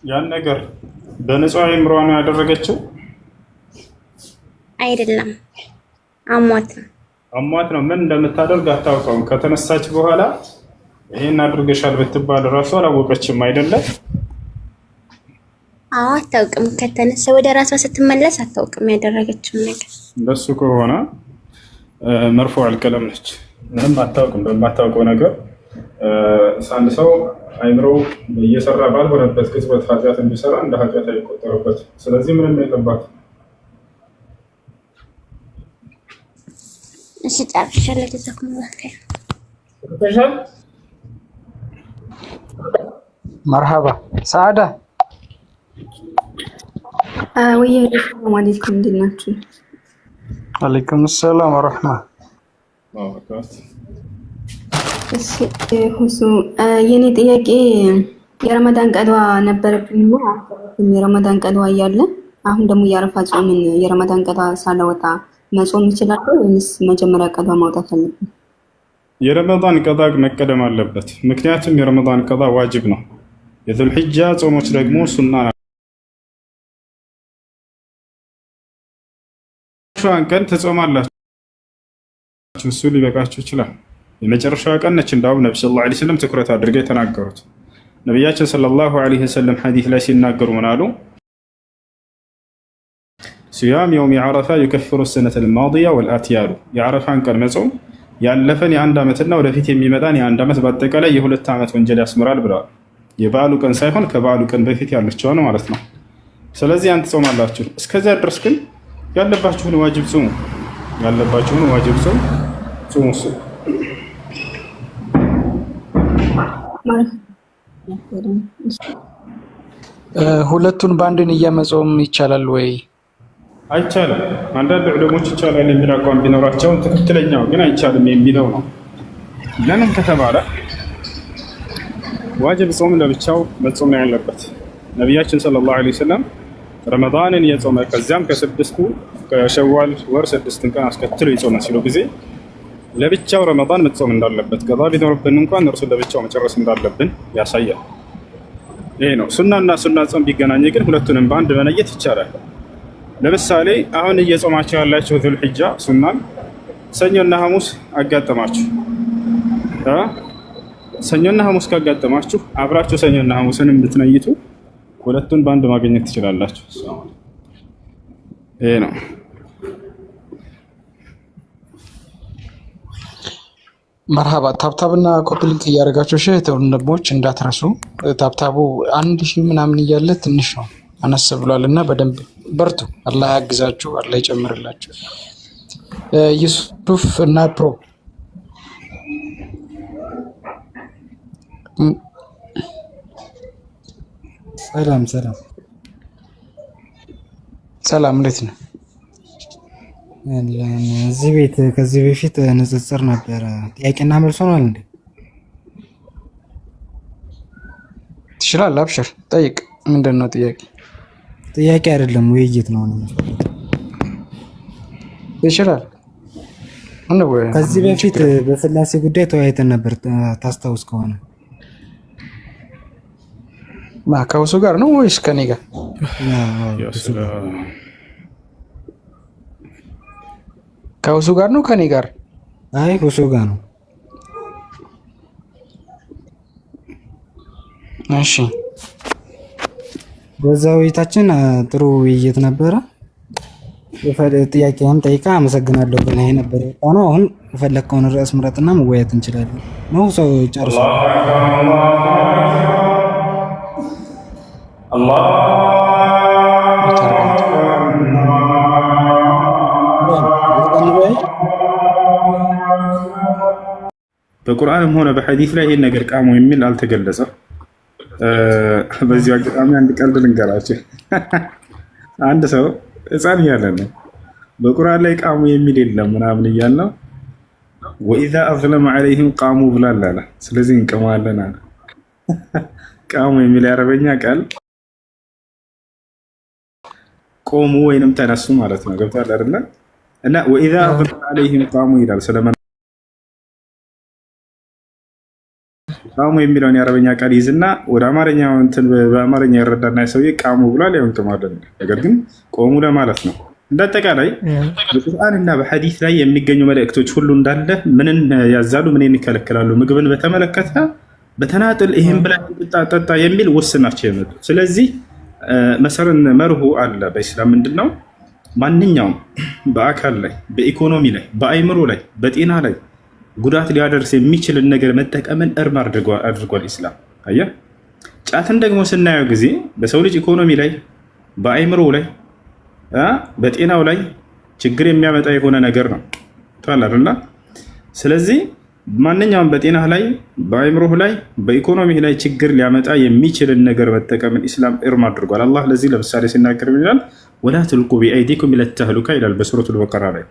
ያን ነገር በነፃ አእምሮዋ ነው ያደረገችው? አይደለም፣ አሟት ነው። ምን እንደምታደርግ አታውቀውም። ከተነሳች በኋላ ይሄን አድርገሻል ብትባል ራሷ አላወቀችም አይደለም? አዎ አታውቅም። ከተነሳ ወደ ራሷ ስትመለስ አታውቅም ያደረገችው ነገር። እንደሱ ከሆነ መርፎዕ አልቀለም ነች። ምንም አታውቅም። በማታውቀው ነገር አንድ ሰው አይምሮ እየሰራ ባልሆነበት ቅጽበት ኃጢአት እንዲሰራ እንደ ኃጢአት አይቆጠርበት። ስለዚህ ምንም የለባት። እሺ ጨርሻለሁ። ጀዛኩሙላህ ኸይር። መርሐባ ሰዓዳ ወይ ሰላም አለይኩም፣ እንዴት ናችሁ? አለይኩም ሰላም ወራህማ። እሺ ሁሱ የኔ ጥያቄ የረመዳን ቀድዋ ነበረብኝ። የረመዳን ቀድዋ እያለ አሁን ደግሞ የአረፋ ጾምን የረመዳን ቀድዋ ሳላወጣ መጾም ይችላል ወይስ መጀመሪያ ቀድዋ ማውጣት አለብኝ? የረመዳን ቀዳ መቀደም አለበት። ምክንያቱም የረመዳን ቀዳ ዋጅብ ነው። የዙልሂጃ ጾሞች ደግሞ ሱና ናቸው። ቀን ትጾማላችሁ፣ እሱ ሊበቃችሁ ይችላል። የመጨረሻዋ ቀን ነች። እንዳውም ነብዩ ሰለላሁ ዐለይሂ ወሰለም ትኩረት አድርገው የተናገሩት ነቢያችን ሰለላሁ ዐለይሂ ወሰለም ሐዲስ ላይ ሲናገሩ ምን አሉ? ሲያም የውም ዓረፋ ዩከፍሩ ሰነተ ልማዲያ ወልአትያ አሉ። የዓረፋን ቀን መጾም ያለፈን የ1 ዓመትና ወደፊት የሚመጣን የ1 ዓመት በአጠቃላይ የ2 ዓመት ወንጀል ያስምራል ብለዋል። የበዓሉ ቀን ሳይሆን ከበዓሉ ቀን በፊት ያለችውን ማለት ነው። ስለዚህ ያን ትጾማላችሁ። እስከዚያ ድረስ ግን ያለባችሁን ዋጅብ ጾሙ። ሁለቱን በአንድን እያመጾም ይቻላል ወይ? አይቻልም። አንዳንድ ዑለሞች ይቻላል የሚል አቋም ቢኖራቸውም ትክክለኛው ግን አይቻልም የሚለው ነው። ለምን ከተባለ ዋጅብ ጾም ለብቻው መጾም ነው ያለበት። ነቢያችን ሰለላሁ ዐለይሂ ወሰለም ረመዳንን የጾመ ከዚያም ከስድስቱ ከሸዋል ወር 6 ቀን አስከትሎ የጾመ ሲሉ ጊዜ ለብቻው ረመዳን መጾም እንዳለበት ቀዳ ቢኖርብን እንኳን እርሱ ለብቻው መጨረስ እንዳለብን ያሳያል። ይሄ ነው ሱናና ሱና ጾም ቢገናኝ ግን ሁለቱንም በአንድ መለየት ይቻላል። ለምሳሌ አሁን እየጾማችሁ ያላችሁ ዙልሂጃ ሱናን ሰኞና ሐሙስ አጋጠማችሁ። ሰኞና ሐሙስ ካጋጠማችሁ አብራችሁ ሰኞና ሐሙስንም ብትነይቱ ሁለቱን በአንድ ማግኘት ትችላላችሁ። ይሄ ነው። መርሃባ ታብታብና ኮፕሊንክ እያደረጋችሁ እህት ወንድሞች እንዳትረሱ። ታብታቡ 1000 ምናምን እያለ ትንሽ ነው አነስ ብሏል እና በደንብ በርቱ። አላህ ያግዛችሁ፣ አላህ ይጨምርላችሁ። ዩሱፍ እና ፕሮ ሰላም፣ እንዴት ነው? እዚህ ቤት ከዚህ በፊት ንጽጽር ነበረ። ጥያቄና መልስ ሆኗል እንዴ? ትችላለህ፣ አብሽር ጠይቅ። ምንድን ነው ጥያቄ? ጥያቄ አይደለም ውይይት ነው። ይችላል። ከዚህ በፊት በስላሴ ጉዳይ ተወያይተን ነበር፣ ታስታውስ ከሆነ። ከውሱ ጋር ነው ወይስ ከኔ ጋር? ከውሱ ጋር ነው ከኔ ጋር? አይ ውሱ ጋር ነው። እሺ፣ በዛ ውይይታችን ጥሩ ውይይት ነበረ። ጥያቄህን ጠይቃ አመሰግናለሁ ብለህ ነበር የወጣው ነው። አሁን የፈለግከውን ርዕስ ምረጥና መወያየት እንችላለን። ነው ሰው ጨርሶ በቁርአንም ሆነ በሐዲስ ላይ ይሄን ነገር ቃሙ የሚል አልተገለጸም። በዚህ አጋጣሚ አንድ ቀልድ ልንገራችሁ። አንድ ሰው ሕፃን እያለ ነው በቁርአን ላይ ቃሙ የሚል የለም ምናምን እያለ ነው ወኢዛ አዝለመ ዐለይሂም ቃሙ ብሏል አለ። ስለዚህ እንቀማለን አለ። ቃሙ የሚል የአረበኛ ቃል ቆሙ ወይንም ተነሱ ማለት ነው። ገብቷል አይደለ? እና ወኢዛ አዝለመ ዐለይሂም ቃሙ ይላል። ስለማን ቃሙ የሚለውን የአረበኛ ቃል ይዝና ወደ አማርኛው እንትን በአማርኛ ይረዳና ሰውዬ ቃሙ ብሏል። ያው እንቀማለን። ነገር ግን ቆሙ ለማለት ነው። እንዳጠቃላይ በቁርአን እና በሐዲስ ላይ የሚገኙ መልእክቶች ሁሉ እንዳለ ምንን ያዛሉ፣ ምንን ይከለክላሉ። ምግብን በተመለከተ በተናጥል ይሄን ብላ ጠጣ የሚል ውስናቸው የመጡ። ስለዚህ መሰረን መርሁ አለ በኢስላም ምንድነው? ማንኛውም በአካል ላይ፣ በኢኮኖሚ ላይ፣ በአይምሮ ላይ፣ በጤና ላይ ጉዳት ሊያደርስ የሚችልን ነገር መጠቀምን እርም አድርጓል ኢስላም። አየህ፣ ጫትን ደግሞ ስናየው ጊዜ በሰው ልጅ ኢኮኖሚ ላይ፣ በአይምሮ ላይ፣ በጤናው ላይ ችግር የሚያመጣ የሆነ ነገር ነው ታላልና። ስለዚህ ማንኛውም በጤና ላይ፣ በአይምሮህ ላይ፣ በኢኮኖሚ ላይ ችግር ሊያመጣ የሚችልን ነገር መጠቀምን ኢስላም እርም አድርጓል። አላህ ለዚህ ለምሳሌ ሲናገር ይላል ወላ ትልቁ ቢአይዲኩም ኢለ ተህሉካ ይላል በሱረቱል በቀራ ላይ።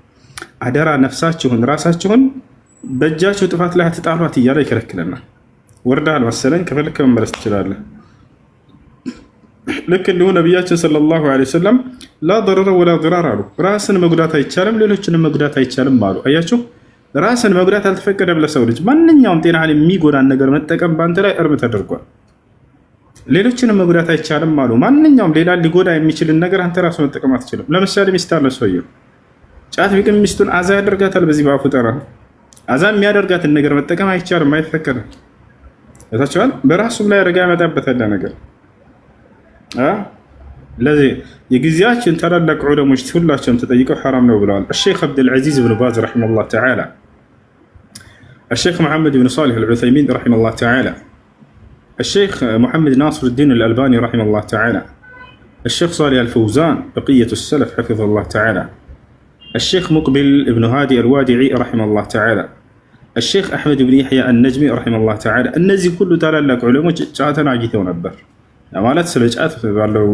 አደራ ነፍሳችሁን ራሳችሁን በእጃችሁ ጥፋት ላይ አትጣሏት እያለ ይከለክለናል። ወርዳል መሰለኝ ከፈለክ መመለስ ትችላለህ። ልክ እንዲሁ ነቢያችን ሰለላሁ ዐለይሂ ወሰለም ላ ضرر ወላ ضرار አሉ። ራስን መጉዳት አይቻልም፣ ሌሎችንም መጉዳት አይቻልም አሉ። አያችሁ፣ ራስን መጉዳት አልተፈቀደም ለሰው ልጅ። ማንኛውም ጤናህን የሚጎዳን ነገር መጠቀም በአንተ ላይ እርም ተደርጓል። ሌሎችንም መጉዳት አይቻልም አሉ። ማንኛውም ሌላ ሊጎዳ የሚችልን ነገር አንተ ራሱ መጠቀም አትችልም። ለምሳሌ ሚስት አለ ሰውየው ጫት ቢቅም ሚስቱን አዛ ያደርጋታል። በዚህ በአፉ ጠራ አዛ የሚያደርጋትን ነገር መጠቀም አይቻልም፣ አይፈቀድም። ታቻል በራሱም ላይ አደጋ ያመጣበታል ነገር ለዚህ የጊዜያችን ታላላቅ ዑለሞች ሁላቸውም ተጠይቀው ሐራም ነው ብለዋል። الشيخ عبد العزيز بن باز رحمه الله تعالى، الشيخ محمد بن صالح العثيمين رحمه الله تعالى، الشيخ محمد ناصر الدين الألباني رحمه الله تعالى، الشيخ صالح الفوزان بقية السلف حفظه الله تعالى، الشيخ مقبل بن هادي الوادعي رحمه الله تعالى، الشيخ أحمد بن يحيى النجمي رحمه الله تعالى። እነዚህ ሁሉ ታላላቅ ዑለሞች ጫትን አግኝተው ነበር ማለት ስለ ጫት ባለው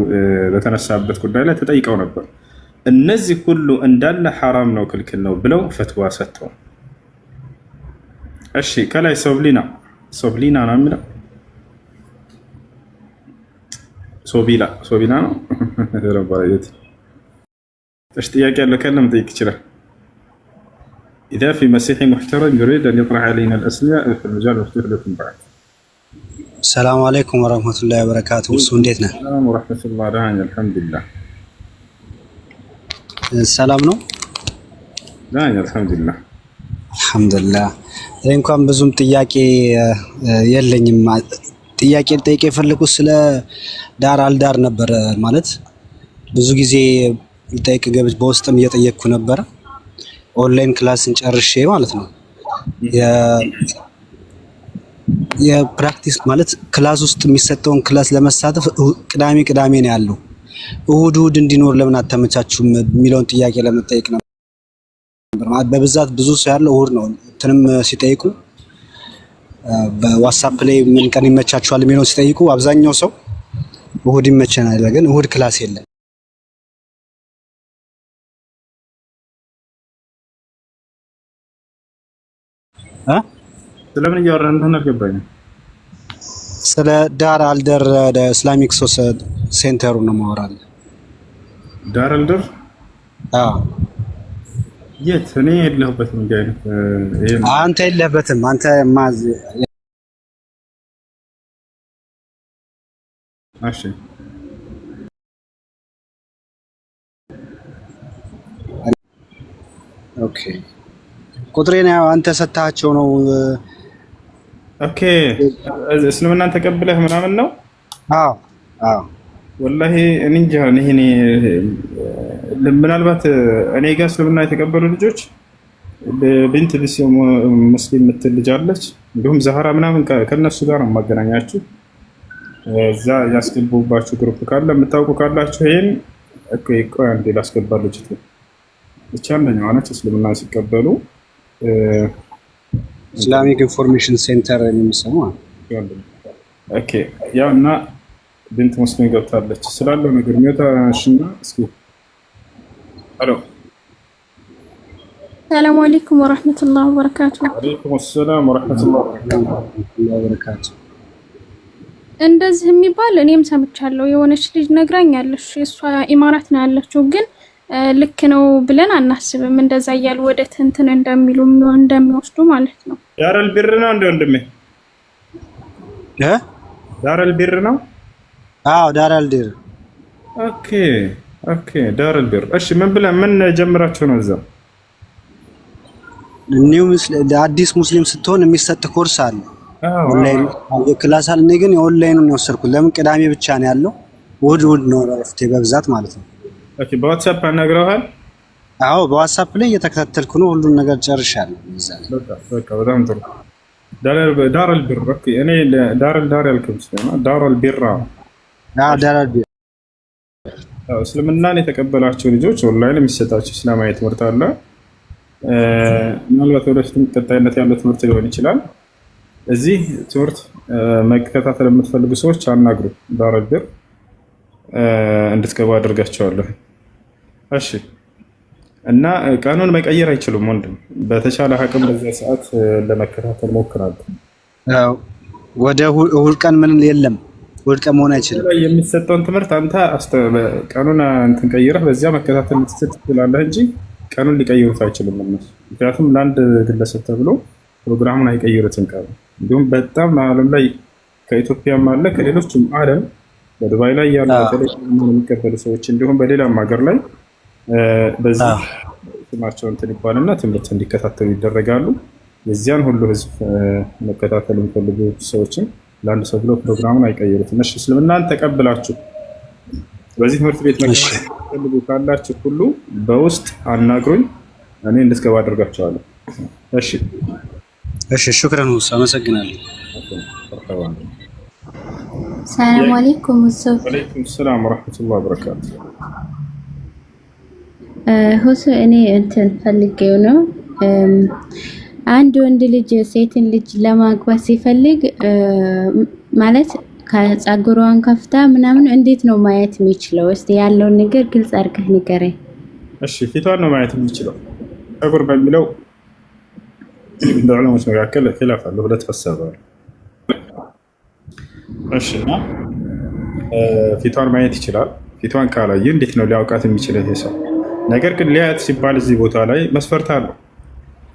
በተነሳበት ጉዳይ ላይ ተጠይቀው ነበር። እነዚህ ሁሉ እንዳለ ሐራም ነው ክልክል ነው ብለው ፈትዋ ሰጥተው። እሺ ከላይ ሶብሊና ነው የሚለው ሶቢላ ነው ረባየት። እሺ ጥያቄ ያለው ከለም ጠይቅ ይችላል። إذا في مسيحي محترم يريد أن يطرح علينا الأسئلة في المجال مفتوح لكم بعد. السلام عليكم ورحمة الله وبركاته. سنديتنا. السلام ورحمة الله وبركاته. الحمد لله. السلام ነው? الحمد لله. الحمد لله. እንኳን ብዙም ጥያቄ የለኝም። ጥያቄ ልጠይቅ የፈለኩት ስለ ዳር አልዳር ነበር። ማለት ብዙ ጊዜ ልጠይቅ ገብቼ በውስጥም እየጠየቅኩ ነበር። ኦንላይን ክላስን ጨርሼ ማለት ነው የፕራክቲስ ማለት ክላስ ውስጥ የሚሰጠውን ክላስ ለመሳተፍ ቅዳሜ ነው ያለው። እሁድ እንዲኖር ለምን አተመቻችሁም የሚለውን ጥያቄ ለመጠየቅ ነበር። በብዛት ብዙ ሰው ያለው እሁድ ነው። እንትንም ሲጠይቁ በዋትስአፕ ላይ ምን ቀን ይመቻችኋል የሚለውን ሲጠይቁ አብዛኛው ሰው እሁድ ይመቸናል፣ ግን እሁድ ክላስ የለም። ስለምን እያወራን እንደሆነ አልገባኝም። ስለ ዳር አልደር ኢስላሚክ ሴንተሩ ነው ማወራል። ዳር አልደር? አዎ። የት? እኔ የለሁበትም። አንተ የለህበትም። አንተ ማዝ እሺ ኦኬ። ቁጥሬን ያው አንተ ሰጣቸው ነው። ኦኬ እስልምናን ተቀብለህ ምናምን ነው? አዎ ወላሂ እኔ እንጃ። እኔ ምናልባት እኔ ጋር እስልምና የተቀበሉ ልጆች ቢንት ሙስሊም የምትል ልጅ አለች። እንዲሁም ዛህራ ምናምን ከነሱ ጋር ነው የማገናኛችሁ። እዛ ያስገቡባችሁ ግሩፕ ካለ የምታውቁ ካላችሁ ይሄን ቆይ አንዴ ላስገባለች። ብቻ አንደኛዋ ነች እስልምና ሲቀበሉ ኢስላሚክ ኢንፎርሜሽን ሴንተር የሚሰሙ ኦኬ። ያው እና ቢንት ሙስሊም ገብታለች ስላለው ነገር ሚውታሽና እስኪ አሎ ሰላም አለይኩም ወራህመቱላሂ ወበረካቱ። ወአለይኩም ሰላም ወራህመቱላሂ ወበረካቱ። እንደዚህ የሚባል እኔም ሰምቻለሁ። የሆነች ልጅ ነግራኛለች። እሷ ኢማራት ነው ያለችው፣ ግን ልክ ነው ብለን አናስብም። እንደዛ እያሉ ወደ እንትን እንደሚወስዱ ማለት ነው። ዳረል ቢር ነው እንደ ወንድሜ ዳረል ቢር ነው። አዎ ዳረል ቢር። ኦኬ ዳረል ቢር። እሺ ምን ጀምራችሁ ነው እዛ? አዲስ ሙስሊም ስትሆን የሚሰጥ ኮርስ አለ ኦንላይን የክላስ አለ። እኔ ግን የኦንላይኑን ነው የወሰድኩት። ለምን ቅዳሜ ብቻ ነው ያለው፣ እሑድ ነው እረፍቴ በብዛት ማለት ነው። ኦኬ በዋትስአፕ አናግረዋል? አዎ በዋትስአፕ ላይ እየተከታተልኩ ነው። ሁሉን ነገር ጨርሻለሁ። በቃ በጣም ጥሩ። ዳረል ቢር። ኦኬ እኔ ዳር ያልኩት ዳረል ቢራ። ዳረል ቢር እስልምናን የተቀበላቸው ልጆች ኦንላይን የሚሰጣቸው እስላማዊ ትምህርት አለ። ምናልባት ወደፊትም ቀጣይነት ያለው ትምህርት ሊሆን ይችላል። እዚህ ትምህርት መከታተል የምትፈልጉ ሰዎች አናግሩ። ዳረል ቢር እንድትገባ አድርጋቸዋለሁ። እሺ እና ቀኑን መቀየር አይችሉም ወንድም። በተቻለ አቅም በዚያ ሰዓት ለመከታተል ሞክራለሁ። ወደ እሑድ ቀን ምን የለም፣ እሑድ ቀን መሆን አይችልም። የሚሰጠውን ትምህርት አንተ ቀኑን እንትን ቀይረህ በዚያ መከታተል ትችላለህ እንጂ ቀኑን ሊቀይሩት አይችሉም እነሱ። ምክንያቱም ለአንድ ግለሰብ ተብሎ ፕሮግራሙን አይቀይሩትም ቀኑ። እንዲሁም በጣም ዓለም ላይ ከኢትዮጵያም አለ ከሌሎችም ዓለም በዱባይ ላይ ያሉ የሚቀበሉ ሰዎች እንዲሁም በሌላም ሀገር ላይ በዚህ ስማቸው እንትን ይባልና ትምህርት እንዲከታተሉ ይደረጋሉ። የዚያን ሁሉ ህዝብ መከታተል የሚፈልጉ ሰዎችን ለአንድ ሰው ብሎ ፕሮግራሙን አይቀይሩትም። እሺ እስልምናን ተቀብላችሁ በዚህ ትምህርት ቤት መከታተል የሚፈልጉ ካላችሁ ሁሉ በውስጥ አናግሩኝ፣ እኔ እንድትገባ አድርጋቸዋለሁ። እሺ ሹክራን ሁሱ አመሰግናለሁ። ሰላም አለይኩም ወሰው ወአለይኩም ሰላም ወራህመቱላሂ ወበረካቱ። ሁሱ እኔ እንትን ፈልጌው ነው። አንድ ወንድ ልጅ ሴትን ልጅ ለማግባት ሲፈልግ ማለት ከፀጉሯን ከፍታ ምናምን እንዴት ነው ማየት የሚችለው? እስቲ ያለውን ነገር ግልጽ አድርገህ ንገረኝ። እሺ ፊቷን ነው ማየት የሚችለው። ፀጉር በሚለው በዑለሞች መካከል ኺላፍ አለ፣ ሁለት ሀሳብ አለ። እሺ እና ፊቷን ማየት ይችላል። ፊቷን ካላየ እንዴት ነው ሊያውቃት የሚችለው ይሄ ሰው? ነገር ግን ሊያያት ሲባል እዚህ ቦታ ላይ መስፈርት አለው።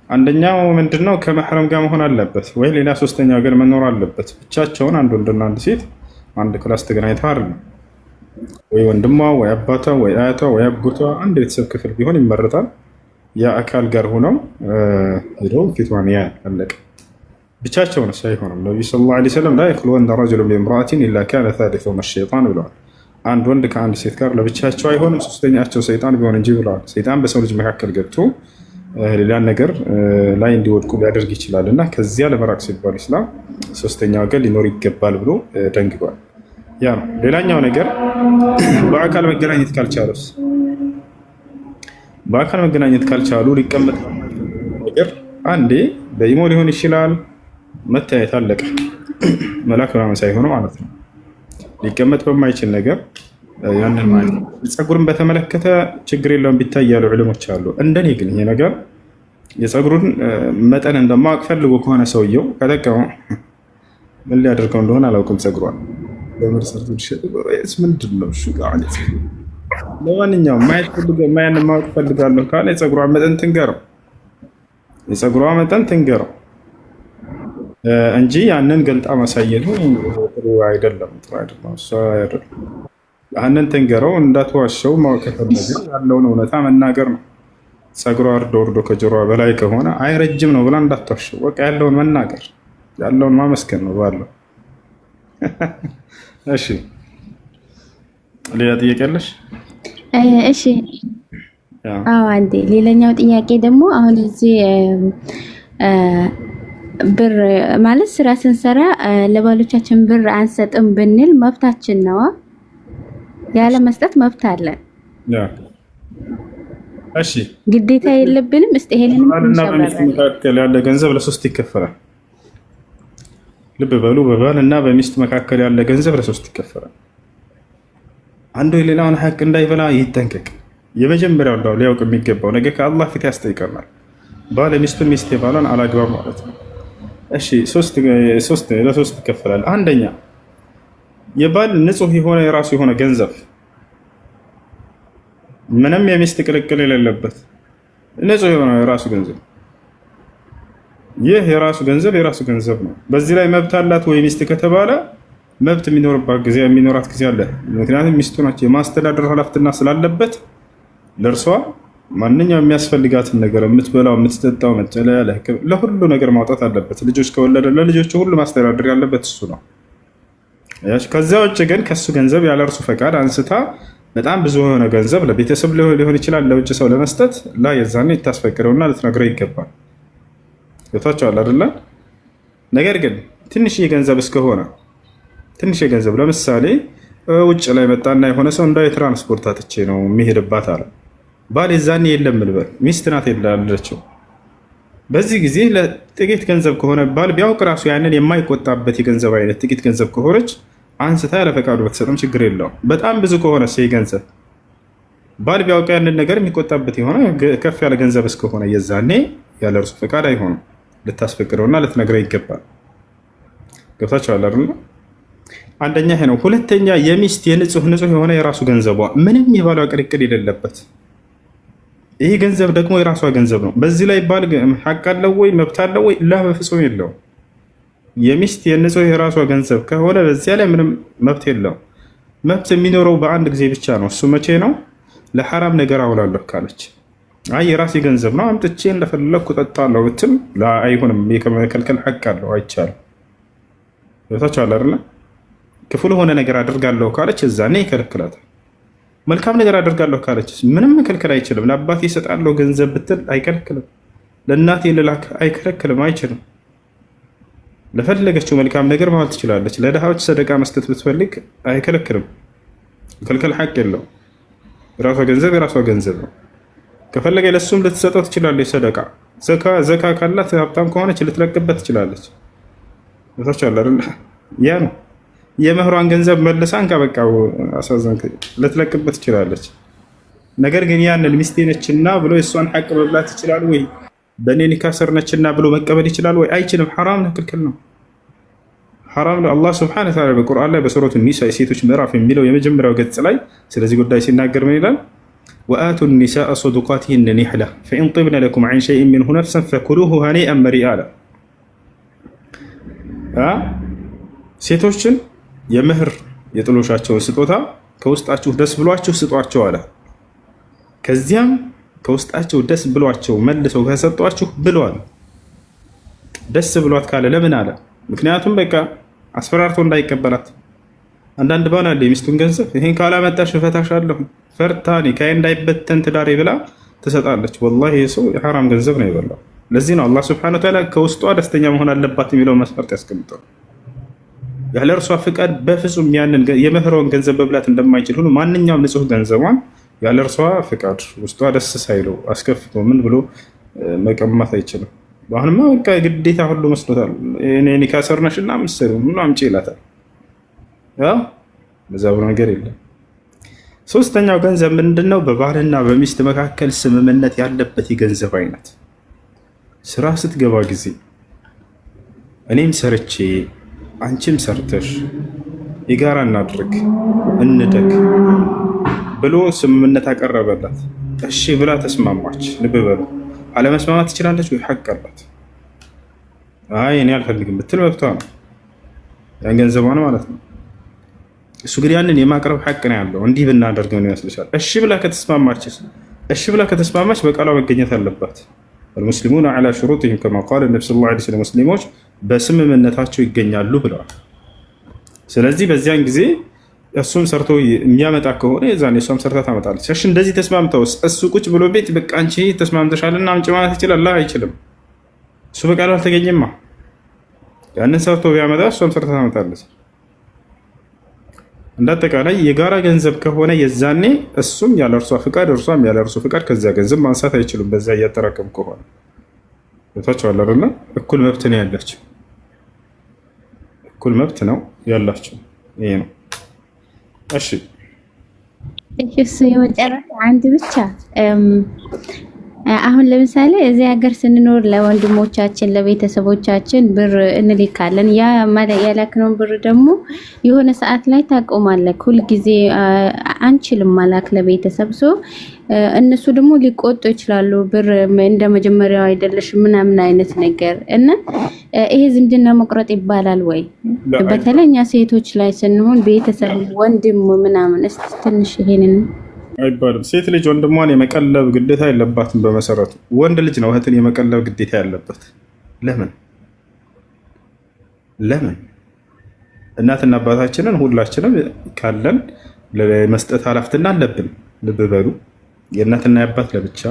አንደኛው ምንድነው? ከመሕረም ጋር መሆን አለበት ወይ ሌላ ሶስተኛ ወገን መኖር አለበት። ብቻቸውን አንድ ወንድና አንድ ሴት አንድ ክላስ ተገናኝተው አይደለም። ወይ ወንድሟ ወይ አባቷ ወይ አያቷ ወይ አጎቷ አንድ ቤተሰብ ክፍል ቢሆን ይመረጣል። ያ አካል ጋር ሆነው ሄደው ፊቷን ያ አለቀ። ብቻቸውን ሳይሆንም ነብዩ ሰለላሁ ዐለይሂ ወሰለም ላ የኽሉወነ ረጁሉን ቢምራአቲን ኢላ ካነ ሳሊሱሁማ ሸይጣን ብለዋል። አንድ ወንድ ከአንድ ሴት ጋር ለብቻቸው አይሆንም ሶስተኛቸው ሰይጣን ቢሆን እንጂ ብለዋል። ሰይጣን በሰው ልጅ መካከል ገብቶ ሌላ ነገር ላይ እንዲወድቁ ሊያደርግ ይችላል እና ከዚያ ለመራቅ ሲባል ኢስላም ሶስተኛ ወገን ሊኖር ይገባል ብሎ ደንግጓል። ያ ነው። ሌላኛው ነገር በአካል መገናኘት ካልቻሉስ? በአካል መገናኘት ካልቻሉ ሊቀመጥ ነገር አንዴ በኢሞ ሊሆን ይችላል። መታየት አለቀ። መላክ ምናምን ሳይሆኑ ማለት ነው። ሊቀመጥ በማይችል ነገር ያንን ማለት ነው። ፀጉርን በተመለከተ ችግር የለውም ቢታይ ያሉ ዑለሞች አሉ። እንደኔ ግን ይሄ ነገር የፀጉሩን መጠን እንደማወቅ ፈልጎ ከሆነ ሰውየው ከጠቀመው ምን ሊያደርገው እንደሆነ አላውቅም። ፀጉሯን ምንድን ነው ለማንኛውም ማየት ማወቅ ፈልጋለሁ ካለ የፀጉሯን መጠን ትንገረው፣ የፀጉሯ መጠን ትንገረው እንጂ ያንን ገልጣ ማሳየቱ ጥሩ አይደለም። እሱ አይደለም። ያንን ትንገረው፣ እንዳትዋሸው። ማወቅ ከፈለገ ያለውን እውነታ መናገር ነው። ፀጉሯ ወርዶ ከጆሮዋ በላይ ከሆነ አይ ረጅም ነው ብላ እንዳትዋሸው። በቃ ያለውን መናገር፣ ያለውን ማመስገን ነው ባለው። እሺ ሌላ ጥያቄ አለሽ? እሺ አዎ አንዴ ሌላኛው ጥያቄ ደግሞ አሁን እዚህ ብር ማለት ስራ ስንሰራ ለባሎቻችን ብር አንሰጥም ብንል መብታችን ነው። ያለ መስጠት መብት አለ። እሺ ግዴታ የለብንም። እስቲ ይሄንን ባልና በሚስት መካከል ያለ ገንዘብ ለሶስት ይከፈላል። ልብ በሉ፣ በባልና በሚስት መካከል ያለ ገንዘብ ለሶስት ይከፈላል። አንዱ የሌላውን ሐቅ እንዳይበላ ይጠንቀቅ። የመጀመሪያው እንደው ሊያውቅ የሚገባው ነገር ከአላህ ፊት ያስጠይቀናል። ባል ሚስቱን፣ ሚስት ባሏን አላግባብ ማለት ነው። እሺ ለሶስት ይከፈላል። አንደኛ የባል ንጹህ የሆነ የራሱ የሆነ ገንዘብ ምንም የሚስት ቅልቅል የሌለበት ንጹህ የሆነ የራሱ ገንዘብ። ይህ የራሱ ገንዘብ ነው። በዚህ ላይ መብት አላት ወይ ሚስት ከተባለ መብት የሚኖራት ጊዜ አለ። ምክንያቱም ሚስቱ ናቸው የማስተዳደር ኃላፊነት ስላለበት ለእርሷ ማንኛውም የሚያስፈልጋትን ነገር የምትበላው፣ የምትጠጣው፣ መጠለያ፣ ለሁሉ ነገር ማውጣት አለበት። ልጆች ከወለደ ለልጆቹ ሁሉ ማስተዳደር ያለበት እሱ ነው። ከዚያ ውጭ ግን ከሱ ገንዘብ ያለ እርሱ ፈቃድ አንስታ በጣም ብዙ የሆነ ገንዘብ ለቤተሰብ ሊሆን ይችላል ለውጭ ሰው ለመስጠት የዛኔ ልታስፈቅደውና ልትነግረው ይገባል። ገብቷቸዋል አይደለ? ነገር ግን ትንሽ ገንዘብ እስከሆነ ትንሽ ገንዘብ ለምሳሌ ውጭ ላይ መጣና የሆነ ሰው እንዳው የትራንስፖርት አጥቼ ነው የሚሄድባት አለ። ባል የዛኔ የለም ልበል፣ ሚስት ናት ያለችው። በዚህ ጊዜ ለጥቂት ገንዘብ ከሆነ ባል ቢያውቅ ራሱ ያንን የማይቆጣበት የገንዘብ አይነት ጥቂት ገንዘብ ከሆነች አንስታ ያለ ፈቃዱ በተሰጠም ችግር የለውም። በጣም ብዙ ከሆነ ገንዘብ ባል ቢያውቅ ያንን ነገር የሚቆጣበት የሆነ ከፍ ያለ ገንዘብ እስከሆነ የዛኔ ያለ እርሱ ፈቃድ አይሆንም። ልታስፈቅደውና ልትነግረው ይገባል። ገብታችኋል አይደል? አንደኛ ይሄ ነው። ሁለተኛ የሚስት ንጹህ የሆነ የራሱ ገንዘቧ ምንም የባሏ ቅልቅል የሌለበት ይህ ገንዘብ ደግሞ የራሷ ገንዘብ ነው። በዚህ ላይ ባል ሐቅ አለው ወይ መብት አለው ወይ? በፍጹም የለውም። የሚስት የንጹህ የራሷ ገንዘብ ከሆነ በዚያ ላይ ምንም መብት የለውም። መብት የሚኖረው በአንድ ጊዜ ብቻ ነው። እሱ መቼ ነው? ለሐራም ነገር አውላለሁ ካለች፣ አይ የራሴ ገንዘብ ነው አምጥቼ እንደፈለኩ ጠጣለሁ ብትም አይሆንም። የመከልከል ሐቅ አለው፣ አይቻልም። ታቻለ አይደል? ክፉል ሆነ ነገር አድርጋለሁ ካለች እዛኔ ይከለክላታል። መልካም ነገር አድርጋለሁ ካለች ምንም መከልከል አይችልም። ለአባቴ እሰጣለሁ ገንዘብ ብትል አይከለክልም። ለእናቴ ልላክ አይከለክልም፣ አይችልም። ለፈለገችው መልካም ነገር ማለት ትችላለች። ለድሃዎች ሰደቃ መስጠት ብትፈልግ አይከለክልም። ከልከል ሐቅ የለው። የራሷ ገንዘብ ነው። ከፈለገ ለሱም ልትሰጠው ትችላለች። ሰደቃ ዘካ ካላት ሀብታም ከሆነች ልትለቅበት ትችላለች። ያ ነው የመህሯን ገንዘብ መልሳን ከበቃው አሳዘንክ ልትለቅበት ትችላለች። ነገር ግን ያንን ሚስቴ ነችና ብሎ የእሷን ሐቅ መብላት ይችላል ወይ? በእኔ ኒካ ስር ነችና ብሎ መቀበል ይችላል ወይ? አይችልም። ሐራም ነው፣ ክልክል ነው፣ ሐራም ነው። አላህ ሱብሓነሁ ወተዓላ በቁርአን ላይ በሱረቱ ኒሳ የሴቶች ምዕራፍ የሚለው የመጀመሪያው ገጽ ላይ ስለዚህ ጉዳይ ሲናገር ምን ይላል? ወአቱ ኒሳአ ሰዱቃቲሂነ ኒሕላ ፈኢን ጢብነ ለኩም ዐን ሸይኢን ሚንሁ ነፍሰን ፈኩሉሁ ሀኒአን መሪአ አለ። ሴቶችን የምህር የጥሎሻቸውን ስጦታ ከውስጣችሁ ደስ ብሏችሁ ስጧቸው አለ። ከዚያም ከውስጣቸው ደስ ብሏቸው መልሰው ከሰጧችሁ ብሏል። ደስ ብሏት ካለ ለምን አለ? ምክንያቱም በቃ አስፈራርቶ እንዳይቀበላት። አንዳንድ ባል አለ የሚስቱን ገንዘብ ይሄን ካላመጣሽ እፈታሻለሁ ፈርታ ኒካዬ እንዳይበተን ትዳሬ ብላ ትሰጣለች። ወላሂ ሰው የሐራም ገንዘብ ነው የበላው። ለዚህ ነው አላህ ሱብሓነሁ ወተዓላ ከውስጧ ደስተኛ መሆን አለባት የሚለው መስፈርት ያስቀምጠው። ያለ እርሷ ፍቃድ በፍጹም ያንን የመህሯን ገንዘብ መብላት እንደማይችል ሁሉ ማንኛውም ንጹህ ገንዘቧን ያለ እርሷ ፍቃድ ውስጧ ደስ ሳይለው አስከፍቶ ምን ብሎ መቀማት አይችልም። አሁንማ በቃ ግዴታ ሁሉ መስሎታል። እኔ ኒካ ስር ነሽና ምስል ሁሉ አምጪ ይላታል። በዛ ብሎ ነገር የለም። ሶስተኛው ገንዘብ ምንድነው? በባልና በሚስት መካከል ስምምነት ያለበት የገንዘብ አይነት። ስራ ስትገባ ጊዜ እኔም ሰርቼ አንቺም ሰርተሽ የጋራ እናድርግ እንደግ ብሎ ስምምነት አቀረበላት። እሺ ብላ ተስማማች። ልብ በሉ፣ አለመስማማት ትችላለች ወይ? ሐቅ አላት። አይ እኔ አልፈልግም ብትል መብቷ ነው፣ ያን ገንዘቧን ማለት ነው። እሱ ግን ያንን የማቅረብ ሐቅ ነው ያለው። እንዲህ ብናደርግ ምን ይመስልሻል? እሺ ብላ ከተስማማች በቃሏ መገኘት አለባት። المسلمون على شروطهم كما قال النبي صلى الله عليه وسلم ሙስሊሞች በስምምነታቸው ይገኛሉ ብለዋል። ስለዚህ በዚያን ጊዜ እሱም ሰርቶ የሚያመጣ ከሆነ የዛኔ እሷም ሰርታ ታመጣለች። እሺ እንደዚህ ተስማምተውስ እሱ ቁጭ ብሎ ቤት በቃ አንቺ ተስማምተሻልና አምጪ ማለት ይችላል? አይችልም። እሱ በቃሉ አልተገኘማ። ያንን ሰርቶ ቢያመጣ እሷም ሰርታ ታመጣለች። እንዳጠቃላይ የጋራ ገንዘብ ከሆነ የዛኔ እሱም ያለ እርሷ ፍቃድ እርሷም ያለ እርሱ ፍቃድ ከዚያ ገንዘብ ማንሳት አይችሉም። በዛ እያጠራቀም ከሆነ ቦታቸዋል አይደለ? እኩል መብት ነው ያላቸው፣ እኩል መብት ነው ያላቸው። ይሄ ነው። እሺ እሱ የመጨረሻ አንድ ብቻ አሁን ለምሳሌ እዚህ ሀገር ስንኖር ለወንድሞቻችን ለቤተሰቦቻችን ብር እንልካለን። ያ ያላክነውን ብር ደግሞ የሆነ ሰዓት ላይ ታቆማለህ። ሁል ጊዜ አንችልም ማላክ ለቤተሰብ ሰው እነሱ ደግሞ ሊቆጡ ይችላሉ። ብር እንደ መጀመሪያው አይደለሽ ምናምን አይነት ነገር እና ይሄ ዝምድና መቁረጥ ይባላል ወይ? በተለይ እኛ ሴቶች ላይ ስንሆን ቤተሰብ ወንድም ምናምን እስቲ ትንሽ ይሄንን አይባልም። ሴት ልጅ ወንድሟን የመቀለብ ግዴታ የለባትም። በመሰረቱ ወንድ ልጅ ነው እህትን የመቀለብ ግዴታ ያለበት። ለምን እናትና አባታችንን ሁላችንም ካለን ለመስጠት ኃላፊነት አለብን። ልብ በሉ፣ የእናትና የአባት ለብቻ፣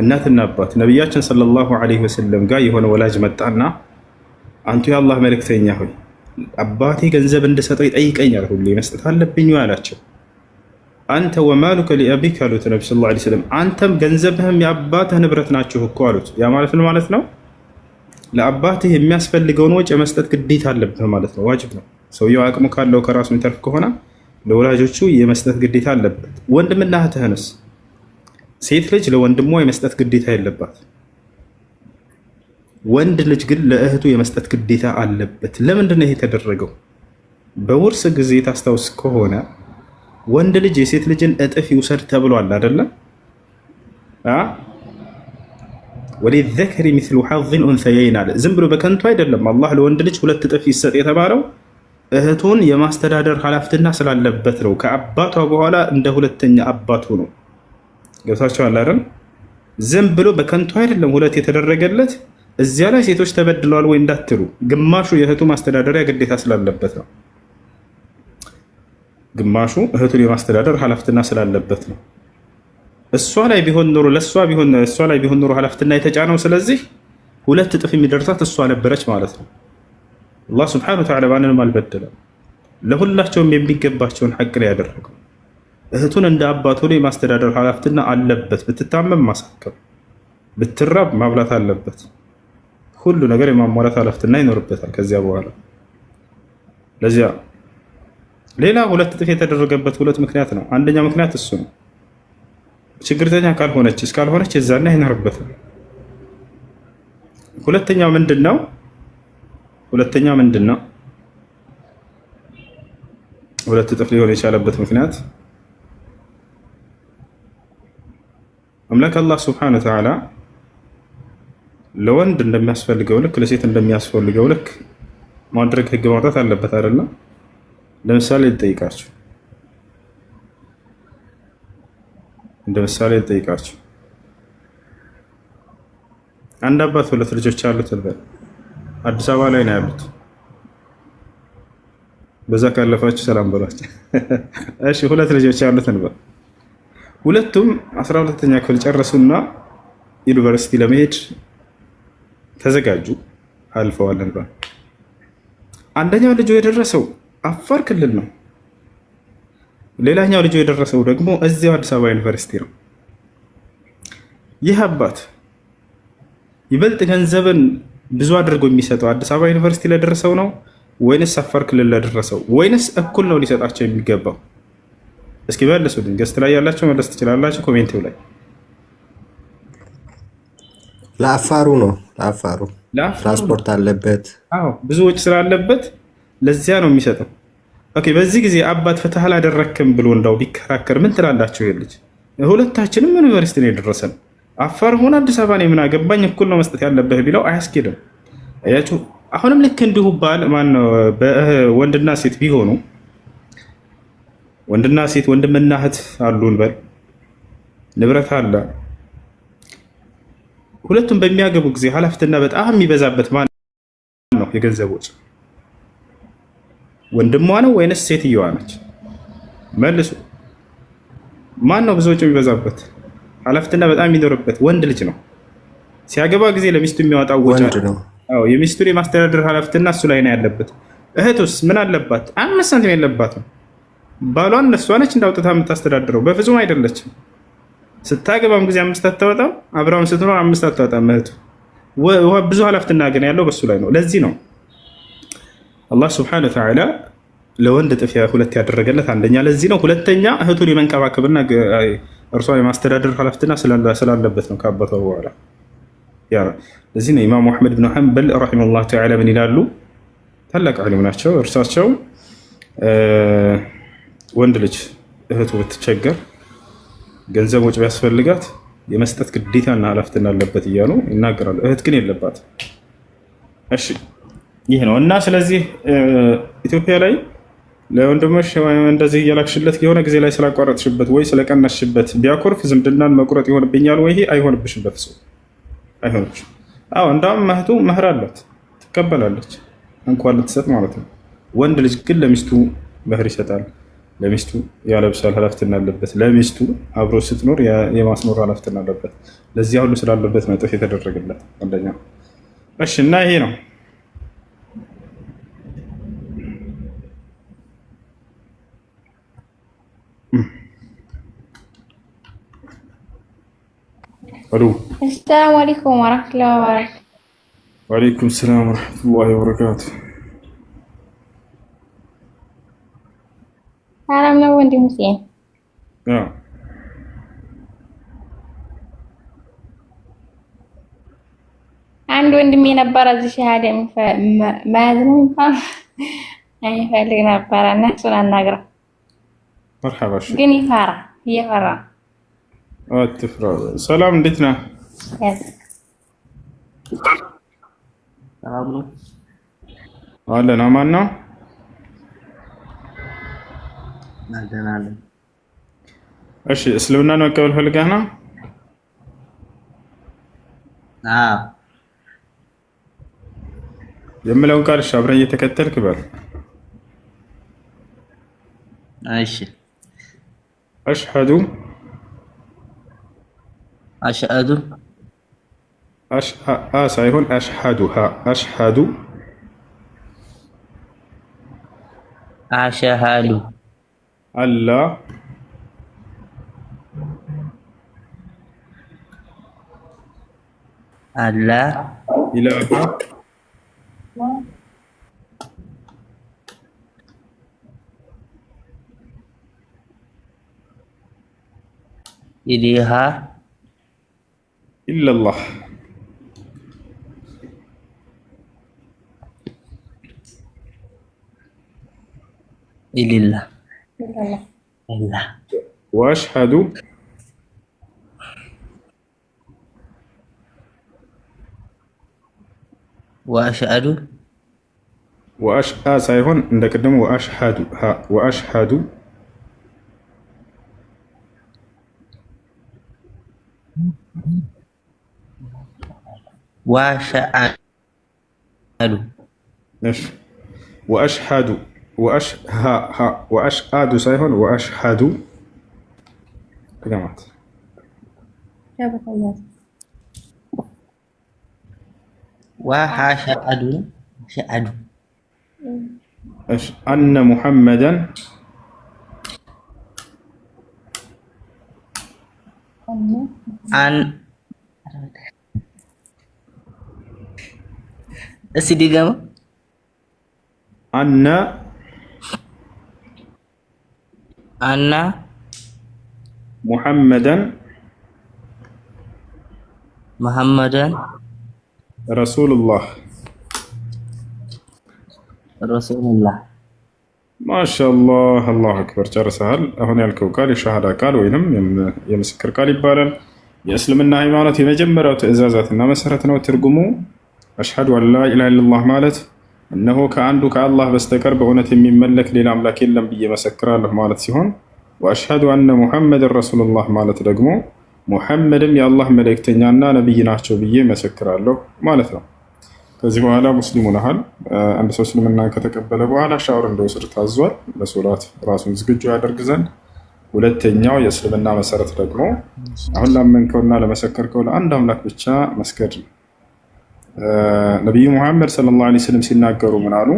እናትና አባት። ነቢያችን ሰለላሁ ዐለይሂ ወሰለም ጋር የሆነ ወላጅ መጣና አንቱ የአላህ መልእክተኛ ሆይ አባቴ ገንዘብ እንድሰጠው ይጠይቀኛል፣ ሁሌ መስጠት አለብኝ አላቸው። አንተ ወማሉከ ሊአቢክ አሉት ነቢ ሰለላሁ ዐለይሂ ወሰለም። አንተም ገንዘብህም የአባትህ ንብረት ናችሁ እኮ አሉት። ያ ማለት ምን ማለት ነው? ለአባትህ የሚያስፈልገውን ወጪ የመስጠት ግዴታ አለብህ ማለት ነው። ዋጅብ ነው። ሰውየው አቅሙ ካለው ከራሱ የሚተርፍ ከሆነ ለወላጆቹ የመስጠት ግዴታ አለበት። ወንድምና እህትህንስ? ሴት ልጅ ለወንድሟ የመስጠት ግዴታ የለባት። ወንድ ልጅ ግን ለእህቱ የመስጠት ግዴታ አለበት። ለምንድን ነው ይሄ የተደረገው? በውርስ ጊዜ ታስታውስ ከሆነ ወንድ ልጅ የሴት ልጅን እጥፍ ይውሰድ ተብሏል አይደለም? ወሊዘከሪ ሚስሉ ሐዚል ኡንሰየይን አለ። ዝም ብሎ በከንቱ አይደለም። አላህ ለወንድ ልጅ 2 እጥፍ ይሰጥ የተባለው እህቱን የማስተዳደር ኃላፊነት ስላለበት ነው። ከአባቷ በኋላ እንደ ሁለተኛ አባቱ ነው። ገብታችኋል አይደል? ዝም ብሎ በከንቱ አይደለም 2 የተደረገለት። እዚያ ላይ ሴቶች ተበድለዋል ወይ እንዳትሉ፣ ግማሹ የእህቱ ማስተዳደሪያ ግዴታ ስላለበት ነው። ግማሹ እህቱን የማስተዳደር ኃላፊነት ስላለበት ነው። እሷ ላይ ቢሆን ኖሮ እሷ ላይ ቢሆን ኖሮ ኃላፊነት የተጫነው፣ ስለዚህ 2 እጥፍ የሚደርሳት እሷ ነበረች ማለት ነው። አላህ ሱብሓነሁ ወተዓላ ማንንም አልበደለም። ለሁላቸውም የሚገባቸውን ሐቅ ላይ ያደረገው። እህቱን እንደ አባቱ ላይ የማስተዳደር ኃላፊነት አለበት። ብትታመም ማሳከም፣ ብትራብ ማብላት አለበት። ሁሉ ነገር የማሟላት ኃላፊነት ይኖርበታል ከዚያ በኋላ። ለዚያ ሌላ 2 እጥፍ የተደረገበት 2 ምክንያት ነው። አንደኛው ምክንያት እሱ ነው። ችግርተኛ እስካልሆነች የዛኔ አይኖርበትም። ሁለተኛው ምንድነው? 2 እጥፍ ሊሆን የቻለበት ምክንያት አምላክ አላህ ሱብሓነሁ ወተዓላ ለወንድ እንደሚያስፈልገው ልክ ለሴት እንደሚያስፈልገው ልክ ማድረግ ህግ ማውጣት አለበት አይደለም? ለምሳሌ ልጠይቃችሁ አንድ አባት 2 ልጆች አሉት እንበል። አዲስ አበባ ላይ ነው ያሉት። በዛ ካለፋችሁ ሰላም በሏቸው። እሺ 2 ልጆች አሉት እንበል። ሁለቱም 12ኛ ክፍል ጨረሱና ዩኒቨርሲቲ ለመሄድ ተዘጋጁ፣ አልፈዋል እንበል። አንደኛው ልጅ የደረሰው አፋር ክልል ነው። ሌላኛው ልጅ የደረሰው ደግሞ እዚያው አዲስ አበባ ዩኒቨርሲቲ ነው። ይህ አባት ይበልጥ ገንዘብን ብዙ አድርጎ የሚሰጠው አዲስ አበባ ዩኒቨርሲቲ ለደረሰው ነው ወይንስ አፋር ክልል ለደረሰው? ወይንስ እኩል ነው ሊሰጣቸው የሚገባው? እስኪ መልሱልኝ። ገስት ላይ ያላችሁ መለስ ትችላላችሁ። ኮሜንቲው ላይ ለአፋሩ ነው። ለአፋሩ ትራንስፖርት አለበት። አዎ ብዙ ወጪ ስላለበት ለዚያ ነው የሚሰጠው። ኦኬ በዚህ ጊዜ አባት ፍትህ አላደረክም ብሎ እንዳው ቢከራከር ምን ትላላችሁ? ይልጅ ሁለታችንም ዩኒቨርሲቲ ነው የደረሰን፣ አፋር ሆነ አዲስ አበባ ነው ምን አገባኝ፣ እኩል ነው መስጠት ያለብህ ቢለው አያስኬድም። አያችሁ። አሁንም ልክ እንዲሁ ባል ማነው ወንድና ሴት ቢሆኑ ወንድና ሴት ወንድምና እህት አሉን በል ንብረት አለ። ሁለቱም በሚያገቡ ጊዜ ኃላፊነት በጣም የሚበዛበት ማን ነው? የገንዘብ ወጪ ወንድሟ ነው ወይንስ ሴትየዋ ነች? መልሱ። ማን ነው ብዙ ወጪ የሚበዛበት ኃላፊነት በጣም የሚኖርበት? ወንድ ልጅ ነው። ሲያገባ ጊዜ ለሚስቱ የሚያወጣው ወጪ ነው። አዎ የሚስቱን የማስተዳደር ኃላፊነት እሱ ላይ ነው ያለበት። እህቱስ ምን አለባት? 5 ሳንቲም የለባትም። ባሏን እሷ ነች እንዳውጥታ የምታስተዳድረው? በፍጹም አይደለችም። ስታገባም ጊዜ 5 አታወጣም፣ አብራም ስትኖር 5 አታወጣም እህቱ። ብዙ ኃላፊነት ግን ያለው በሱ ላይ ነው። ለዚህ ነው አላህ ሱብሓነሁ ወተዓላ ለወንድ እጥፍ 2 ያደረገለት። አንደኛ ለዚህ ነው። ሁለተኛ እህቱን የመንከባከብና እርሷን የማስተዳደር ኃላፊነት ስላለበት ነው ከአባቷ በኋላ። ለዚህ ነው ኢማሙ አሕመድ ብን ሐንበል ረሒመሁላህ ተዓላ ምን ይላሉ? ታላቅ ዓሊም ናቸው። እርሳቸው ወንድ ልጅ እህቱ ብትቸገር ገንዘብ ወጪ ቢያስፈልጋት የመስጠት ግዴታና ኃላፊነት አለበት እያሉ ይናገራሉ። እህት ግን የለባት። እሺ ይህ ነው እና ስለዚህ ኢትዮጵያ ላይ ለወንድሞች እንደዚህ እያላክሽለት የሆነ ጊዜ ላይ ስላቋረጥሽበት ወይ ስለቀነስሽበት ቢያኮርፍ ዝምድናን መቁረጥ ይሆንብኛል ወይ? አይሆንብሽም፣ በፍጹም አይሆንብሽም። አዎ እንዳውም እህቱ መህር አላት ትቀበላለች፣ እንኳን ልትሰጥ ማለት ነው። ወንድ ልጅ ግን ለሚስቱ መህር ይሰጣል፣ ለሚስቱ ያለብሳል፣ ኃላፊነት አለበት። ለሚስቱ አብሮ ስትኖር የማስኖር ኃላፊነት አለበት። ለዚያ ሁሉ ስላለበት ነው እጥፍ የተደረገለት። አንደኛ እሺ። እና ይሄ ነው السلام عليكم ورحمة الله وبركاته. وعليكم السلام ورحمة الله وبركاته. ሰላም ነው ወንድም ሁሴን? አንድ ወንድሜ ነበረ እዚህ ሸሃዳ መያዝ ነው እንኳን አይፈልግ ነበረ እና እሱን አናግረው مرحبا ግን እየፈራ አትፍራ። ሰላም እንዴት ነህ? ሰላም ነው አለን። አማን ነው? እሺ እስልምናን መቀበል ፈልገህ ነው? አዎ የምለውን ቃል አብረን እየተከተልክ በል። እሺ አሽሀዱ ሳይሆን አሽሀዱሃ አሽሀዱ አላ ኢላሃ ኢለላህ ወአሽሀዱ ሳይሆን እንደ ቅድሙ ወአሽሀዱ ወአሽሀዱ ሳይሆን ወአሽሀዱ ቅደማት አነ ሙሐመደን እስቲ ድገማ። አነ ሙሐመደን ረሱሉላህ ማሻአላህ አላሁ አክበር። ጨርሰሃል። አሁን ያልከው ቃል የሻሃዳ ቃል ወይንም የምስክር ቃል ይባላል። የእስልምና ሃይማኖት የመጀመሪያው ትእዛዛትና መሰረት ነው። ትርጉሙ አሽሀዱ አን ላ ኢላሃ ኢለላህ ማለት እነሆ ከአንዱ ከአላህ በስተቀር በእውነት የሚመለክ ሌላ አምላክ የለም ብዬ መሰክራለሁ ማለት ሲሆን ወአሽሀዱ አነ ሙሐመድን ረሱሉላህ ማለት ደግሞ ሙሐመድም የአላህ መልእክተኛና ነቢይ ናቸው ብዬ መሰክራለሁ ማለት ነው። ከዚህ በኋላ ሙስሊም ሆነሃል። አንድ ሰው እስልምና ከተቀበለ በኋላ ሻወር እንደወስድ ታዟል፣ ለሶላት ራሱን ዝግጁ ያደርግ ዘንድ። ሁለተኛው የእስልምና መሰረት ደግሞ አሁን ላመንከውና ለመሰከርከው ለአንድ አምላክ ብቻ መስገድ ነው። ነቢዩ ሙሐመድ ሰለላሁ ዐለይሂ ወሰለም ሲናገሩ ምን አሉ?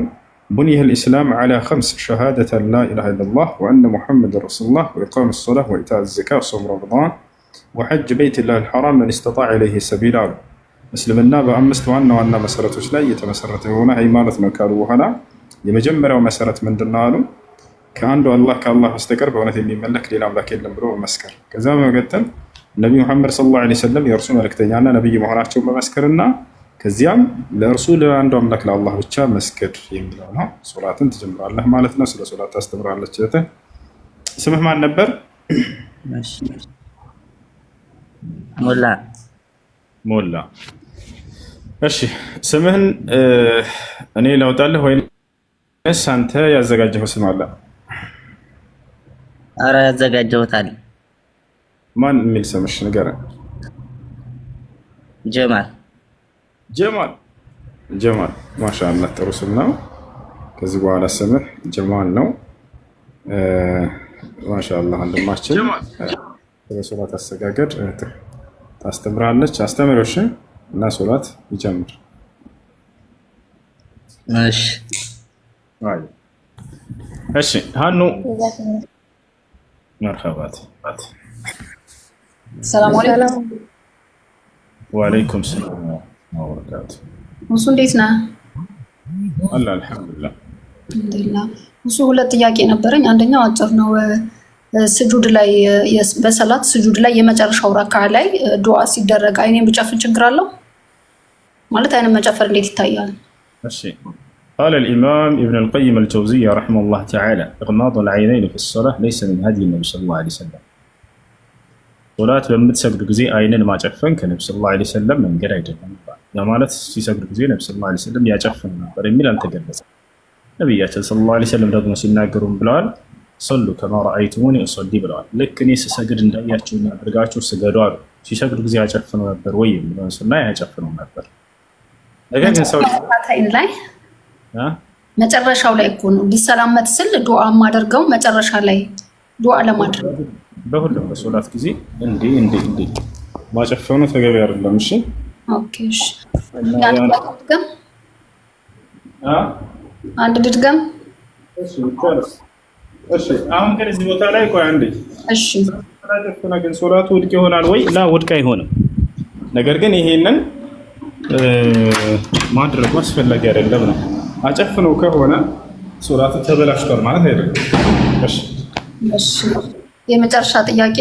ቡኒየ ልእስላም ዐላ ኸምስ ሸሃደተን ላ ኢላሃ ኢለላህ ወአነ ሙሐመድን ረሱሉላህ ወኢቃም ሰላህ ወኢታእ ዘካ ወሶም ረመዳን ወሐጅ በይቲላህ ልሐራም መን ስተጣዕ ኢለይሂ ሰቢላ አሉ። እስልምና በአምስት ዋና ዋና መሰረቶች ላይ የተመሰረተ የሆነ ሃይማኖት ነው ካሉ በኋላ የመጀመሪያው መሰረት ምንድነው አሉ? ከአንዱ አላህ ከአላህ በስተቀር በእውነት የሚመለክ ሌላ አምላክ የለም ብሎ መመስከር። ከዛ በመቀጠል ነቢዩ ሙሐመድ ሰለላሁ ዐለይሂ ወሰለም የእርሱ መልእክተኛና ነቢይ መሆናቸውን መመስከርና ከዚያም ለእርሱ ለአንዱ አምላክ ለአላህ ብቻ መስገድ የሚለው ነው። ሶላትን ትጀምራለህ ማለት ነው። ስለ ሶላት ታስተምራለች እህትህ። ስምህ ማን ነበር? ሞላ። ሞላ። እሺ ስምህን እኔ ላውጣልህ ወይስ አንተ ያዘጋጀኸው ስም አለ? ኧረ ያዘጋጀሁታል። ማን የሚል ስምሽ ንገረኝ። ጀማል። ጀማል። ጀማል ማሻአላህ ጥሩ ስም ነው። ከዚህ በኋላ ስምህ ጀማል ነው። ማሻአላህ ወንድማችን በሶላት አሰጋገድ ታስተምራለች። አስተምሮሽ እና ሶላት ይጀምር። እሺ እሺ ሀኑ መርሐባት። ሰላም አለይኩም። ወአለይኩም ሰላም ወበረካቱ። ሙሱ እንዴት ነህ? አላ አልሐምዱሊላህ። አልሐምዱሊላህ። ሙሱ ሁለት ጥያቄ ነበረኝ። አንደኛው አጭር ነው። ስጁድ ላይ በሰላት ስጁድ ላይ የመጨረሻው ረካ ላይ ዱዓ ሲደረግ አይኔን ብጨፍን ችግር አለው? ማለት አይኔን መጨፈር እንዴት ይታያል? እሺ قال الإمام ابن القيم الجوزية رحمه الله تعالى إغماض العينين في الصلاة ليس من هدي النبي صلى الله عليه وسلم. صلاة በምትሰግዱ ጊዜ አይንን ማጨፈን ከነብዩ ሰለላሁ ዐለይሂ ወሰለም መንገድ አይደለም። ያ ማለት ሲሰግዱ ጊዜ ነብዩ ሰለላሁ ዐለይሂ ወሰለም ያጨፍኑ ነበር የሚል አልተገለጸም። ነብያችን ሰለላሁ ዐለይሂ ወሰለም ደግሞ ሲናገሩም ብለዋል ሰሉ ከማ ረአይቱሙኒ ኡሰሊ ብለዋል። ልክ እኔ ስሰግድ እንዳያችሁኝ አድርጋችሁ ስገዱ አሉ። ሲሰግዱ ጊዜ ያጨፍኑ ነበር ወይ የሚለውን ስናይ ያጨፍኑ ነበር። ነገር ግን ሰው ላይ መጨረሻው ላይ እኮ ነው ሊሰላመት ስል ዱዓ ማደርገው መጨረሻ ላይ ዱዓ ለማድረግ በሁሉም በሶላት ጊዜ እንዴ ማጨፈኑ ተገቢ አይደለም። እሺ ኦኬ። እሺ አንድ ድድገም። እሺ አሁን ከዚህ ቦታ ላይ ቆይ አንዴ። እሺ ተራጀፈና ግን ሶላቱ ውድቅ ይሆናል ወይ? ላ ውድቅ አይሆንም። ነገር ግን ይሄንን ማድረጉ አስፈላጊ አይደለም ነው። አጨፍነው ከሆነ ሶላቱ ተበላሽቷል ማለት አይደለም። እሺ እሺ የመጨረሻ ጥያቄ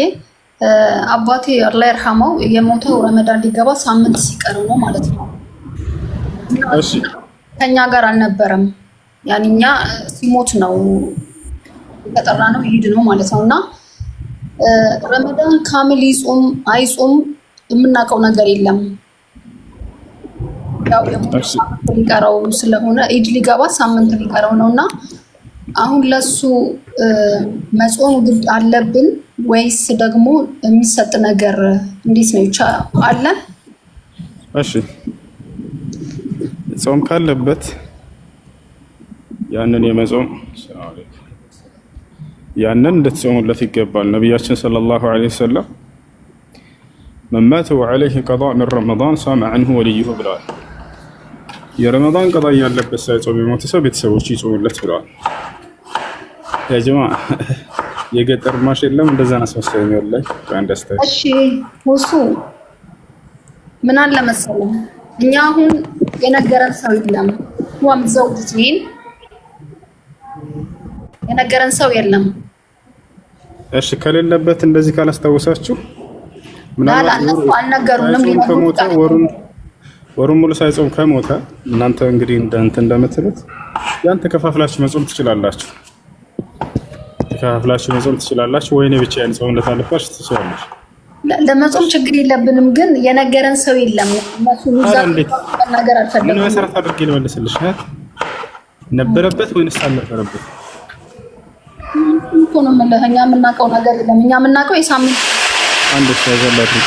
አባቴ አላህ ይርሐመው የሞተው ረመዳን ሊገባ ሳምንት ሲቀረው ነው ማለት ነው። እሺ ከኛ ጋር አልነበረም። ያንኛ ሲሞት ነው ተጠራ ነው ይሄድ ነው ማለት ነውና ረመዳን ካሚል ይጾም አይጾም የምናውቀው ነገር የለም። ያው ሊቀረው ስለሆነ ኢድ ሊገባ ሳምንት ሊቀረው ነውና አሁን ለሱ መጾም ግድ አለብን ወይስ ደግሞ የሚሰጥ ነገር እንዴት ነው አለ? እሺ ጾም ካለበት ያንን የመጾም ያንን እንድትጾሙለት ይገባል። ነቢያችን ሰለላሁ ዐለይሂ ወሰለም መን ማተ ወዐለይሂ ቀዷእ ሚን ረመዳን ሳመ ዐንሁ ወልዩሁ ብለዋል። የረመዳን ቀዷ ያለበት ሳይጾም የሞተ ሰው ቤተሰቦች ይጾሙለት ብለዋል። ያ ጀማ የገጠር ማሽ የለም እንደዛ አስመስለኝ ላይ አንደስተ እሺ ሙሱ ምን አለ መሰለህ እኛ አሁን የነገረን ሰው የለም። ወም ዘውጅቲን የነገረን ሰው የለም። እሺ ከሌለበት እንደዚህ ካላስታወሳችሁ ምናልባት አልነገሩንም። ከሞተ ወሩን ሙሉ ሳይጾም ከሞተ እናንተ እንግዲህ እንደምትሉት ያን ተከፋፍላችሁ መጾም ትችላላችሁ። ተከፋፍላችሁ መጾም ትችላላችሁ። ወይኔ ብቻ ያን ጾም እንደታለፋችሁ ትችላላችሁ። ለመጾም ችግር የለብንም፣ ግን የነገረን ሰው የለም። እነሱ ነገር አልፈለጉም። ምን መሰረት አድርጌ ልመልስልሽ? ነበረበት ወይንስ አልነበረበት? እኮ ነው የምልህ። እኛ የምናውቀው ነገር የለም። እኛ የምናውቀው የሳምንት አንድ ያዘላችሁ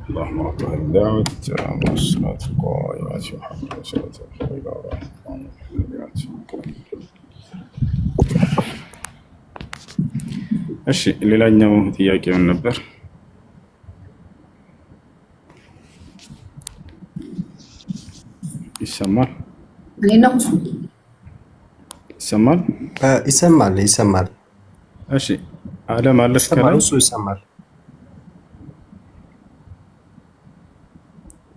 اللهم رب هذه الدعوة التامة والصلاة القائمة وحق صلاة እሺ ሌላኛው ጥያቄ ምን ነበር? ይሰማል? ይሰማል? ይሰማል። እሺ ዓለም አለሽ ከላይ እሱ ይሰማል።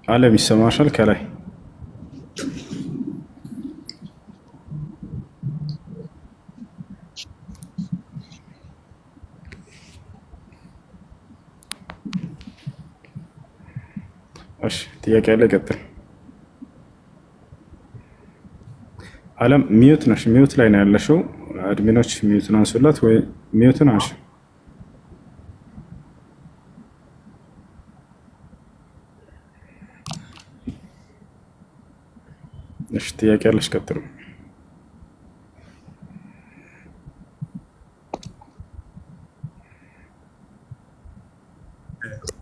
ዓለም ይሰማሻል ከላይ? እሺ ጥያቄ አለ ቀጥል። ዓለም ሚዩት ነሽ፣ ሚዩት ላይ ነው ያለሽው። አድሚኖች ሚዩትን አንሱላት ወይ ሚዩትን አንሺ። እሺ ጥያቄ አለሽ ቀጥሉ።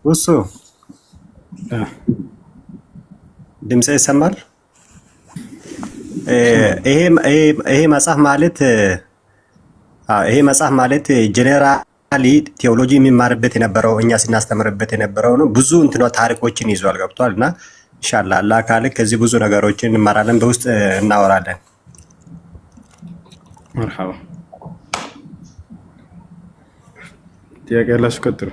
እሱ ድምጽ ይሰማል? ይሄ መጽሐፍ ማለት ጄኔራሊ ቴዎሎጂ የሚማርበት የነበረው እኛ ስናስተምርበት የነበረው ነው። ብዙ ታሪኮችን ይዟል። ገብቷል። እና ኢንሻአላህ አላህ ካለ ከዚህ ብዙ ነገሮችን እንማራለን፣ በውስጥ እናወራለን። መርሐባ። ጥያቄ ያላችሁ ቀጥሉ።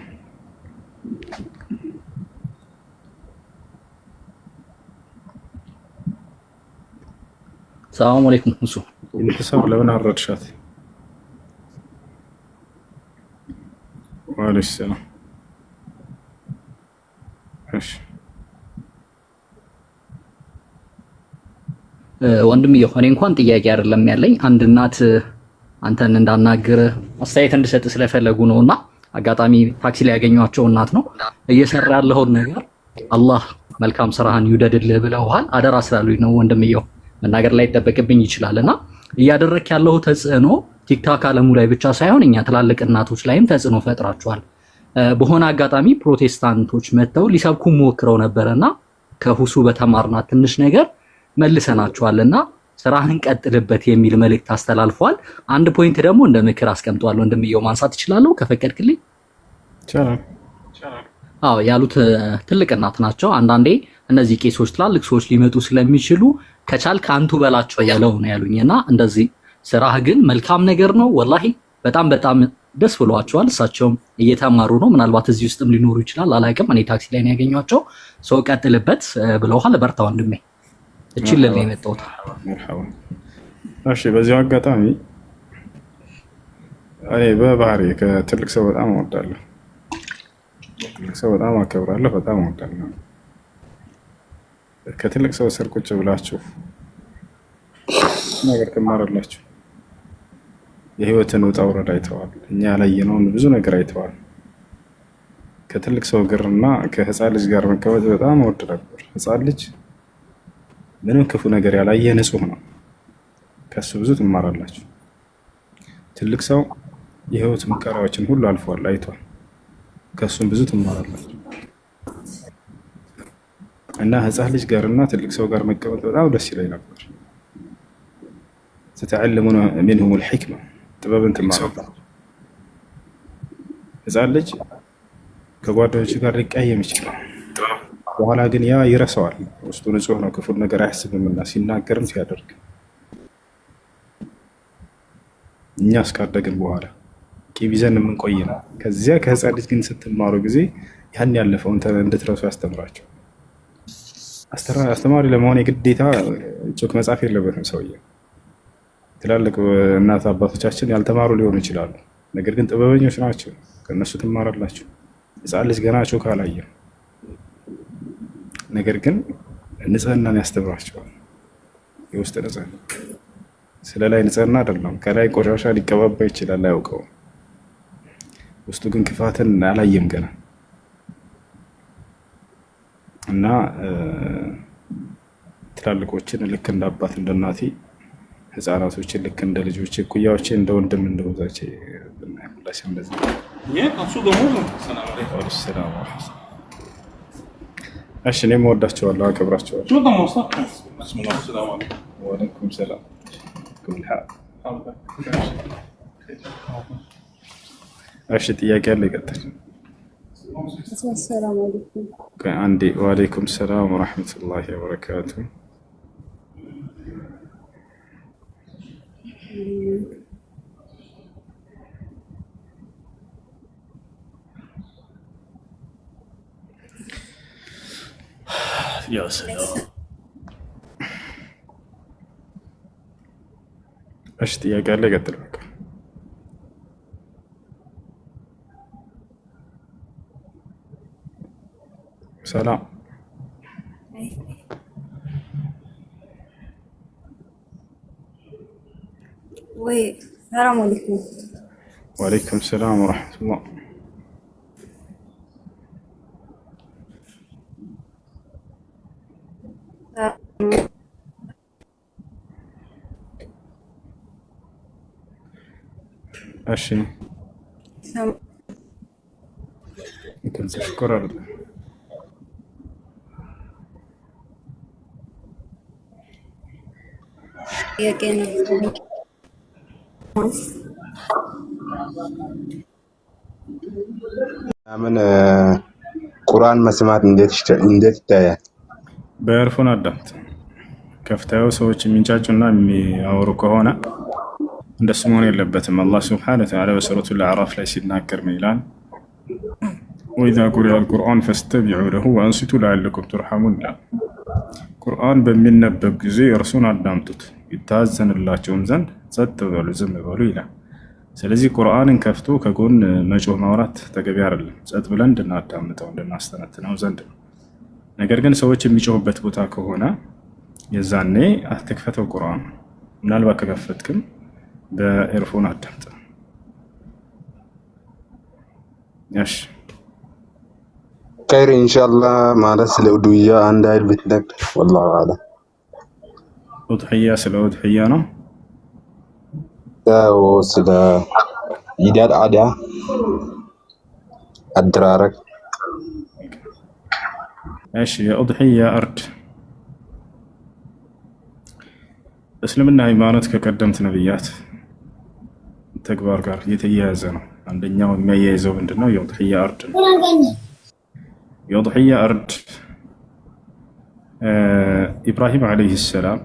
ሰላም አለይኩም። እሱ ኢንተሳር ለምን አረድሻት? ወአለይኩም ሰላም። እሺ ወንድምዬ እኔ እንኳን ጥያቄ አይደለም ያለኝ፣ አንድ እናት አንተን እንዳናገረ አስተያየት እንድሰጥ ስለፈለጉ ነውና አጋጣሚ ታክሲ ላይ ያገኟቸው እናት ነው። እየሰራ ያለውን ነገር አላህ መልካም ስራህን ይውደድልህ ብለውሃል። አደራ ስላሉኝ ነው ወንድምዬው፣ መናገር ላይ ይጠበቅብኝ ይችላልና እያደረክ ያለው ተጽዕኖ ቲክታክ አለሙ ላይ ብቻ ሳይሆን እኛ ትላልቅ እናቶች ላይም ተጽዕኖ ፈጥራቸዋል። በሆነ አጋጣሚ ፕሮቴስታንቶች መጥተው ሊሰብኩ ሞክረው ነበርና ከሁሱ በተማርናት ትንሽ ነገር መልሰናቸዋልና ስራህን ቀጥልበት የሚል መልእክት አስተላልፏል። አንድ ፖይንት ደግሞ እንደ ምክር አስቀምጧል። ወንድምየው ማንሳት ይችላል ከፈቀድክልኝ? ይችላል። አዎ ያሉት ትልቅ እናት ናቸው። አንዳንዴ እነዚህ ቄሶች ትላልቅ ሰዎች ሊመጡ ስለሚችሉ ከቻልክ አንቱ በላቸው ያለው ነው ያሉኝና እንደዚህ ስራህ ግን መልካም ነገር ነው። ወላሂ በጣም በጣም ደስ ብሏቸዋል። እሳቸውም እየተማሩ ነው። ምናልባት እዚህ ውስጥም ሊኖሩ ይችላል አላውቅም። እኔ ታክሲ ላይ ነው ያገኘኋቸው። ሰው ቀጥልበት ብለዋል። በርታ ወንድሜ። እቺን ለኔ የመጣሁት መርሐባ። እሺ በዚህ አጋጣሚ እኔ በባህሪ ከትልቅ ሰው በጣም እወዳለሁ። ትልቅ ሰው በጣም አከብራለሁ፣ በጣም እወዳለሁ። ከትልቅ ሰው ስር ቁጭ ብላችሁ ነገር ትማራላችሁ። የህይወትን ውጣ ውረድ አይተዋል። እኛ ያላየነውን ብዙ ነገር አይተዋል። ከትልቅ ሰው ግርና ከህፃን ልጅ ጋር መቀመጥ በጣም እወድ ነበር። ህፃን ልጅ ምንም ክፉ ነገር ያላየ ንጹህ ነው። ከሱ ብዙ ትማራላችሁ። ትልቅ ሰው የህይወት መከራዎችን ሁሉ አልፏል፣ አይቷል። ከሱም ብዙ ትማራላችሁ። እና ህፃን ልጅ ጋርና ትልቅ ሰው ጋር መቀመጥ በጣም ደስ ይለኝ ነበር። ተተዓለሙና منهم الحكمة ጥበብን ትማራላችሁ። ህፃን ልጅ ከጓደኞቹ ጋር ሊቀያየም ይችላል። በኋላ ግን ያ ይረሳዋል። ውስጡ ንጹህ ነው፣ ክፉ ነገር አያስብምና ሲናገርም ሲያደርግ እኛ እስካደግን በኋላ ቂም ይዘን የምንቆይ ነው። ከዚያ ከህፃን ልጅ ግን ስትማሩ ጊዜ ያን ያለፈውን እንድትረሱ ያስተምራቸው። አስተማሪ ለመሆን የግዴታ ጮክ መጻፍ የለበትም ሰውዬ። ትላልቅ እናት አባቶቻችን ያልተማሩ ሊሆኑ ይችላሉ፣ ነገር ግን ጥበበኞች ናቸው። ከነሱ ትማራላችሁ። ህፃን ልጅ ገና ጮክ አላየም፣ ነገር ግን ንጽህናን ያስተምራቸዋል። የውስጥ ንጽህና ስለ ላይ ንጽህና አይደለም። ከላይ ቆሻሻ ሊቀባባ ይችላል፣ አያውቀውም። ውስጡ ግን ክፋትን አላየም ገና። እና ትላልቆችን ልክ እንደ አባት እንደ እናቴ፣ ህፃናቶችን ልክ እንደ ልጆቼ፣ ኩያዎቼ እንደ ወንድም እንደ ወዛቼ ሁላችን እንደዚህ እሺ። እኔም እወዳቸዋለሁ፣ አከብራቸዋለሁ። ወአለይኩም ሰላም። እሺ ጥያቄ አለ? ይቀጥል። ሰላም አለይኩም። አንዴ ወአለይኩም ሰላም ወራህመቱላሂ ወበረካቱ። ያ ሰላም። እሺ ጥያቄ አለ? ይቀጥል። በቃ ሰላም። ወይ ሰላም አለይኩም። ወአለይኩም ሰላም ወራህመቱላህ። እሺ እንትን ተሽከራር ምን ቁርአን መስማት እንዴት ይታያል? በኤርፎን አዳምጥ። ከፍታዩ ሰዎች የሚንጫጩና የሚያወሩ ከሆነ እንደሱ መሆን የለበትም። አላህ ሱብሓነሁ ወተዓላ በሱረቱል አዕራፍ ላይ ሲናገር ምን ይላል? ወኢዛ ቁሪአ አልቁርአን ፈስተሚዑ ለሁ ወአንሲቱ ለዐለኩም ቱርሐሙን ይላል። ቁርአን በሚነበብ ጊዜ እርሱን አዳምጡት ይታዘንላቸውም ዘንድ ጸጥ በሉ ዝም በሉ ይላል። ስለዚህ ቁርአንን ከፍቶ ከጎን መጮህ ማውራት ተገቢ አይደለም። ጸጥ ብለን እንድናዳምጠው እንድናስተነትነው ዘንድ ነው። ነገር ግን ሰዎች የሚጮሁበት ቦታ ከሆነ የዛኔ አትክፈተው ቁርአን። ምናልባት ከከፈትክም በኤርፎን አዳምጥ። እሺ خير ان شاء الله ማለት ስለ ኡዱያ አንድ አይል ብትነግር والله اعلم። ኡድህያ ስለ ኡድህያ ነው። ያው ስለ ኢዳል አዳ አድራረክ። እሺ የኡድህያ እርድ እስልምና ሃይማኖት ከቀደምት ነብያት ተግባር ጋር የተያያዘ ነው። አንደኛው የሚያያይዘው ምንድነው? የውድህያ እርድ ነው። የውድህያ እርድ ኢብራሂም ዓለይሂ ሰላም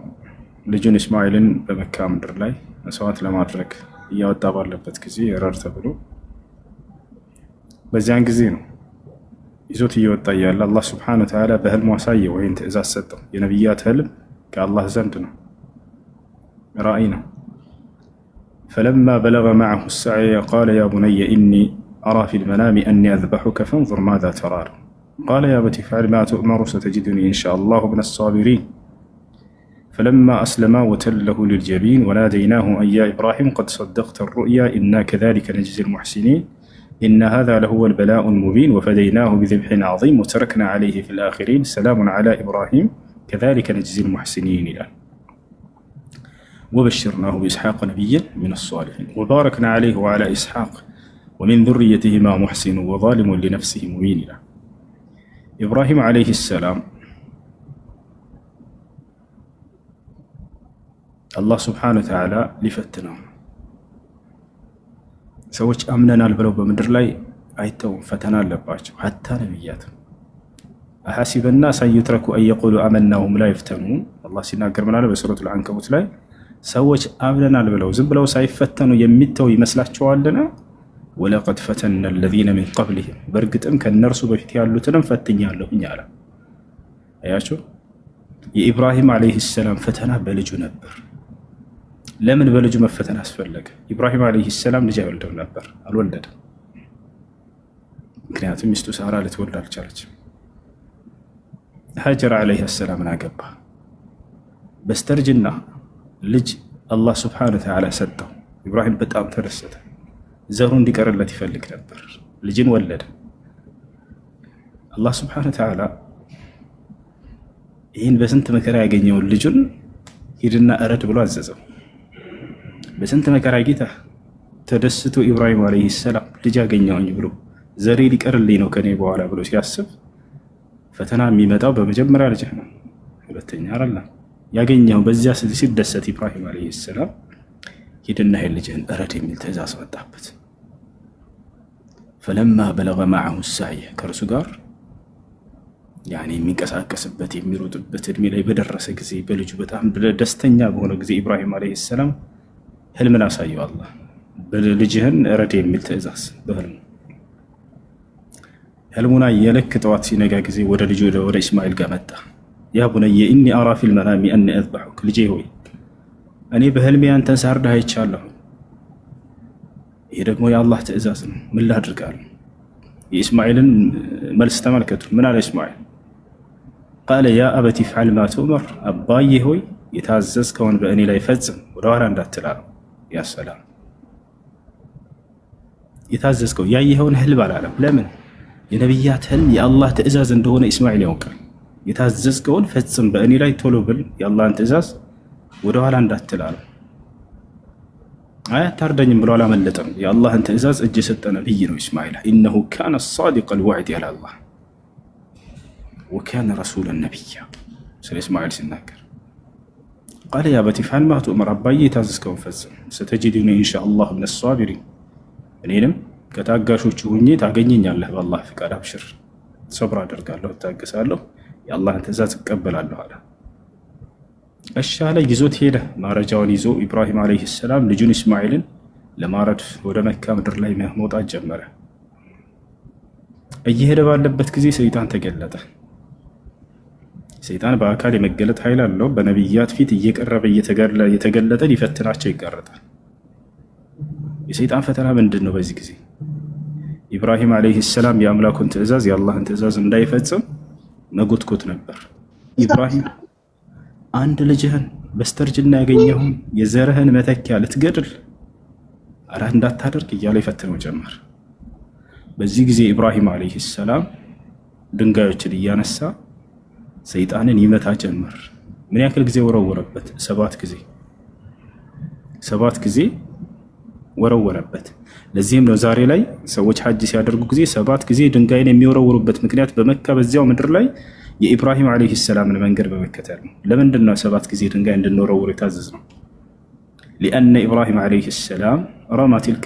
ልጁን እስማኤልን በመካ ምድር ላይ መስዋዕት ለማድረግ እያወጣ ባለበት ጊዜ እረድ ተብሎ በዚያን ጊዜ ነው ይዞት እየወጣ እያለ አላህ ስብሐነሁ ወተዓላ በህልሙ አሳየው ወይም ትእዛዝ ሰጠው። የነቢያት ህልም ከአላህ ዘንድ ነው፣ ራእይ ነው። فلما بلغ معه السعي قال يا بني إني أرى في المنام أني أذبحك فانظر ماذا ترى. قال يا أبت افعل ما تؤمر ستجدني إن شاء الله من الصابرين. فلما أسلما وتله للجبين وناديناه أن يا إبراهيم قد صدقت الرؤيا إنا كذلك نجزي المحسنين إن هذا لهو البلاء المبين وفديناه بذبح عظيم وتركنا عليه في الآخرين سلام على إبراهيم كذلك نجزي المحسنين إلى وبشرناه بإسحاق نبيا من الصالحين وباركنا عليه وعلى إسحاق ومن ذريتهما محسن وظالم لنفسه مبين إلى إبراهيم عليه السلام الله سبحانه وتعالى لفتنه ሰዎች አምነናል ብለው በምድር ላይ አይተው ፈተና አለባቸው። ሐታ ነብያት አሐሲበ الناس أن يتركوا أن يقولوا آمنا وهم لا يفتنون አላህ ሲናገር ምን አለ በሱረቱል አንከቡት ላይ ሰዎች አምነናል ብለው ዝም ብለው ሳይፈተኑ የሚተው ይመስላቸዋልና ወለቀድ ፈተና الذين من قبلهم በእርግጥም ከነርሱ በፊት ያሉትንም ፈትኛለሁኝ አለ። አያችሁ የኢብራሂም ዓለይሂ ሰላም ፈተና በልጁ ነበር። ለምን በልጁ መፈተን አስፈለገ? ኢብራሂም ዓለይሂ ሰላም ልጅ አይወልድም ነበር፣ አልወለደም። ምክንያቱም ሚስቱ ሳራ ልትወልድ አልቻለችም። ሀጀር ዓለይሂ ሰላምን አገባ። በስተርጅና ልጅ አላህ ሱብሓነሁ ወተዓላ ሰጠው። ኢብራሂም በጣም ተደሰተ። ዘሩ እንዲቀርለት ይፈልግ ነበር። ልጅን ወለደ። አላህ ሱብሓነሁ ወተዓላ ይህን በስንት መከራ ያገኘውን ልጁን ሂድና እረድ ብሎ አዘዘው። በስንት መከራ ጌታ ተደስቶ ኢብራሂም ዓለይሂ ሰላም ልጅ አገኘሁኝ ብሎ ዘሬ ሊቀርልኝ ነው ከኔ በኋላ ብሎ ሲያስብ ፈተና የሚመጣው በመጀመሪያ ልጅ ነው፣ ሁለተኛ አይደለም። ያገኘው በዚያ ሲደሰት ኢብራሂም ዓለይሂ ሰላም ሂድና ልጅህን እረድ የሚል ትእዛዝ መጣበት። فلما بلغ معه السعي ከእርሱ ጋር የሚንቀሳቀስበት የሚሮጥበት እድሜ ላይ በደረሰ ጊዜ በልጁ በጣም ደስተኛ በሆነ ጊዜ ኢብራሂም ዓለይሂ ሰላም ህልምን አሳየው። አላህ በልጅህን እረድ የሚል ትእዛዝ በህልሙ ህልሙና የለክ ጠዋት ሲነጋ ጊዜ ወደ ልጁ ወደ እስማኤል ጋር መጣ። ያ ቡነየ ኢኒ አራ ፊል መናሚ አኒ አዝበሑክ፣ ልጄ ሆይ እኔ በህልሜ አንተን ሳርድህ አይቻለሁ። ይሄ ደግሞ የአላህ ትእዛዝ ነው፣ ምን ላድርጋለሁ? የእስማኤልን መልስ ተመልከቱ። ምን አለ እስማኤል? ቃለ ያ አበቲ ፍዐል ማ ቱእመር፣ አባዬ ሆይ የታዘዝከውን በእኔ ላይ ፈጽም፣ ወደኋላ እንዳትላለው። ያ ሰላም፣ የታዘዝከው ያየኸውን ህልም አላለም። ለምን? የነቢያት ህልም የአላህ ትእዛዝ እንደሆነ እስማኤል ያውቃል። የታዘዝከውን ፈጽም፣ በእኔ ላይ ቶሎ ብል፣ የአላህን ትእዛዝ ወደኋላ እንዳትላለው። አታርደኝም ብሎ አላመለጠም። የአላህን ትእዛዝ እጅ የሰጠ ነቢይ ነው እስማኤል። ኢነሁ ካነ ሳዲቀል ወዕድ ያለ አላህ ወካነ ረሱለን ነቢያ ስለ እስማኤል ሲናገር ቃለ ያ አበቲ ፍዐል ማ ቱእመር፣ አባዬ የታዘዝከውን ፈጽም፣ ሰተጂዱኒ ኢንሻአላህ ሚነ ሷቢሪን፣ እኔንም ከታጋሾቹ ሁኜ ታገኘኛለህ በአላህ ፍቃድ፣ አብሽር፣ ሰብር አደርጋለሁ፣ እታገሳለሁ፣ የአላህን ትእዛዝ እቀበላለሁ አለ። እሺ አለ። ይዞት ሄደ። ማረጃውን ይዞ ኢብራሂም ዓለይሂ ሰላም ልጁን እስማኤልን ለማረድ ወደ መካ ምድር ላይ መውጣት ጀመረ። እየሄደ ባለበት ጊዜ ሰይጣን ተገለጠ። ሰይጣን በአካል የመገለጥ ኃይል አለው። በነቢያት ፊት እየቀረበ እየተገለጠ ሊፈትናቸው ይጋረጣል። የሰይጣን ፈተና ምንድን ነው? በዚህ ጊዜ ኢብራሂም ዓለይሂ ሰላም የአምላኩን ትእዛዝ የአላህን ትእዛዝ እንዳይፈጽም መጎትኮት ነበር። ኢብራሂም አንድ ልጅህን በስተርጅና ያገኘውን የዘርህን መተኪያ ልትገድል አረ እንዳታደርግ እያለ ይፈትነው ጀመር። በዚህ ጊዜ ኢብራሂም ዓለይሂ ሰላም ድንጋዮችን እያነሳ ሰይጣንን ይመታ ጀመር። ምን ያክል ጊዜ ወረወረበት? 7 ጊዜ 7 ጊዜ ወረወረበት። ለዚህም ነው ዛሬ ላይ ሰዎች ሐጅ ሲያደርጉ ጊዜ 7 ጊዜ ድንጋይን የሚወረውሩበት ምክንያት በመካ በዚያው ምድር ላይ የኢብራሂም ዓለይሂ ሰላምን መንገድ በመከተል ነው። ለምንድን ነው 7 ጊዜ ድንጋይ እንድንወረውር የታዘዝ ነው? ሊአነ ኢብራሂም ዓለይሂ ሰላም ረማ ቲልከ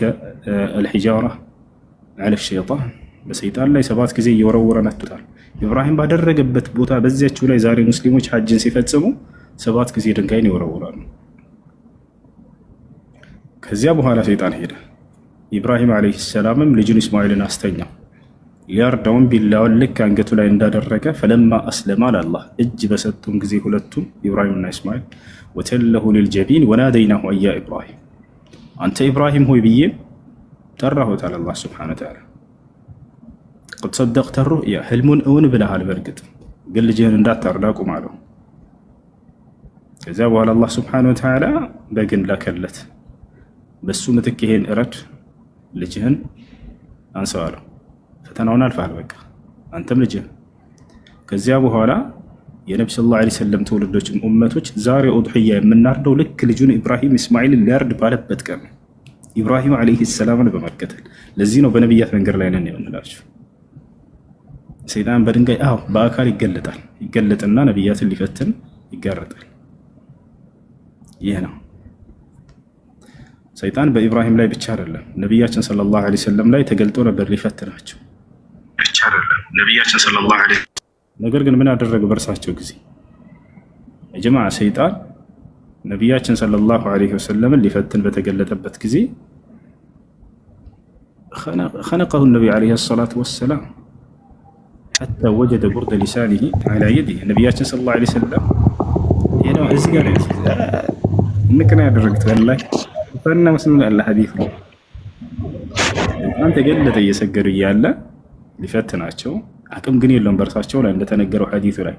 አልሒጃራ ዐለ ሸይጣን፣ በሰይጣን ላይ 7 ጊዜ እየወረወረ መጥቷል። ኢብራሂም ባደረገበት ቦታ በዚያችው ላይ ዛሬ ሙስሊሞች ሐጅን ሲፈጽሙ 7 ጊዜ ድንጋይን ይወረውራሉ። ከዚያ በኋላ ሰይጣን ሄደ። ኢብራሂም ዓለይሂ ሰላምም ልጁን እስማኤልን አስተኛው። ሊያርዳውን ቢላውን ልክ አንገቱ ላይ እንዳደረገ ፈለማ አስለማ ለአላህ እጅ በሰጡም ጊዜ ሁለቱም ኢብራሂምና እስማኤል ወተለሁ ሊልጀቢን ወናደይናሁ አያ ኢብራሂም፣ አንተ ኢብራሂም ሆይ ብዬ ጠራሁት አለ አላህ ሱብሓነሁ ወተዓላ። ቀድ ሰደቅተ ሩእያ፣ ህልሙን እውን ብለሃል፣ በእርግጥ ግን ልጅህን እንዳታርዳ ቁም አለው። ከዚያ በኋላ አላህ ሱብሓነሁ ወተዓላ በግን ላከለት። በሱ ምትክ ይሄን እረድ፣ ልጅህን አንሳው አለው። ፈተናውን አልፈሃል፣ በቃ አንተም ልጅህን። ከዚያ በኋላ የነቢ ሰለላሁ ዐለይሂ ወሰለም ትውልዶችም ኡመቶች ዛሬ ኡድሕያ የምናርደው ልክ ልጁን ኢብራሂም እስማኤልን ሊያርድ ባለበት ቀን ነው፣ ኢብራሂም ዓለይሂ ሰላምን በመከተል። ለዚህ ነው በነቢያት መንገድ ላይ ነን የምንላቸው። ሰይጣን በድንጋይ በአካል ይገለጣል፣ ይገለጥና ነቢያትን ሊፈትን ይጋረጣል። ይህ ነው ሰይጣን በኢብራሂም ላይ ብቻ አይደለም፣ ነቢያችን ሰለላሁ ዐለይሂ ወሰለም ላይ ተገልጦ ነበር ሊፈትናቸው ብቻ አይደለም ነቢያችን ሰለላሁ ዐለይሂ ወሰለም። ነገር ግን ምን አደረገ? በእርሳቸው ጊዜ የጀማዓ ሰይጣን ነቢያችን ሰለላሁ ዐለይሂ ወሰለምን ሊፈትን በተገለጠበት ጊዜ خنقه النبي عليه الصلاة والسلام حتى وجد برد لسانه على يده. ነቢያችን ሰለላሁ ዐለይሂ ወሰለም ሄደው እዚህ ጋር ንቅና ያደረግት ወላሂ ፈና መስሉን አለ ሐዲስ ነው። አንተ ገለጠ እየሰገዱ እያለ ሊፈትናቸው አቅም ግን የለውም በእርሳቸው ላይ እንደተነገረው ሐዲሱ ላይ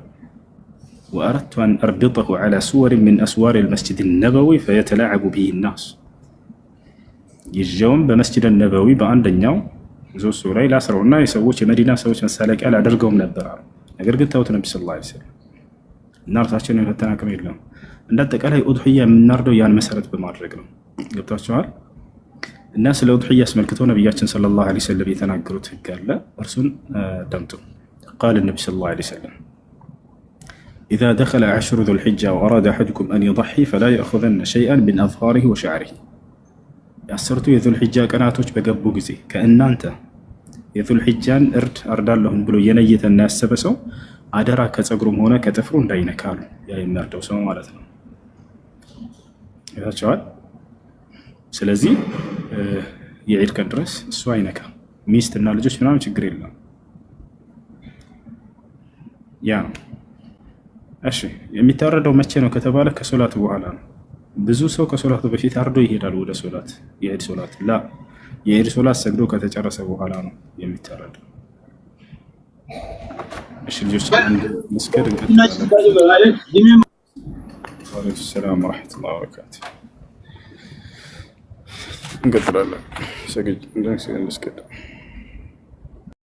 وأردت أن أربطه على سور من أسوار المسجد النبوي فيتلاعب به الناس. يجون بمسجد النبوي በአንደኛው ዞሱ ላይ ላስረውና የሰዎች የመዲና ሰዎች መሳለቂያ ላደርገውም ነበር አሉ። ነገር ግን ተውት ነብዩ ሰለላሁ ዐለይሂ ወሰለም እና እርሳቸውን የፈተና አቅም የለውም። እንዳጠቃላይ ኡድሕያ የምናርደው ያን መሰረት በማድረግ ነው። ገብታችኋል? እና ስለ ኡድሕያ አስመልክተው ነቢያችን ሰለላሁ ዐለይሂ ወሰለም የተናገሩት ህግ አለ። እርሱን ደምጡ። ቃል ነቢ ሰለላሁ ዐለይሂ ወሰለም إذا دخل عشر ذو الحجة وأراد أحدكم أن يضحي فلا يأخذن شيئا من أظفاره وشعره. يأسرتوا يذو الحجة كناتوش بقبو قزي كأن أنت يذو الحجان أردال لهم بلو ينيت الناس سبسو أدرا كتقرم هنا كتفرون داينا كالو يا يمناردو سوا مالتنا. إذا شعال سلازي يعيد كدرس سواينك ميستنا لجوش منام تقرير لهم يعني እሺ የሚታረደው መቼ ነው ከተባለ ከሶላት በኋላ ነው። ብዙ ሰው ከሶላቱ በፊት አርዶ ይሄዳል ወደ ሶላት፣ የኢድ ሶላት ላ የኢድ ሶላት ሰግዶ ከተጨረሰ በኋላ ነው የሚታረደው። እሺ ልጆች አንድ መስገድ እንቀጥላለን። ሰላም ወራህመቱላሂ ወበረካቱ። እንቀጥላለን። ሰግድ እንደዚህ መስገድ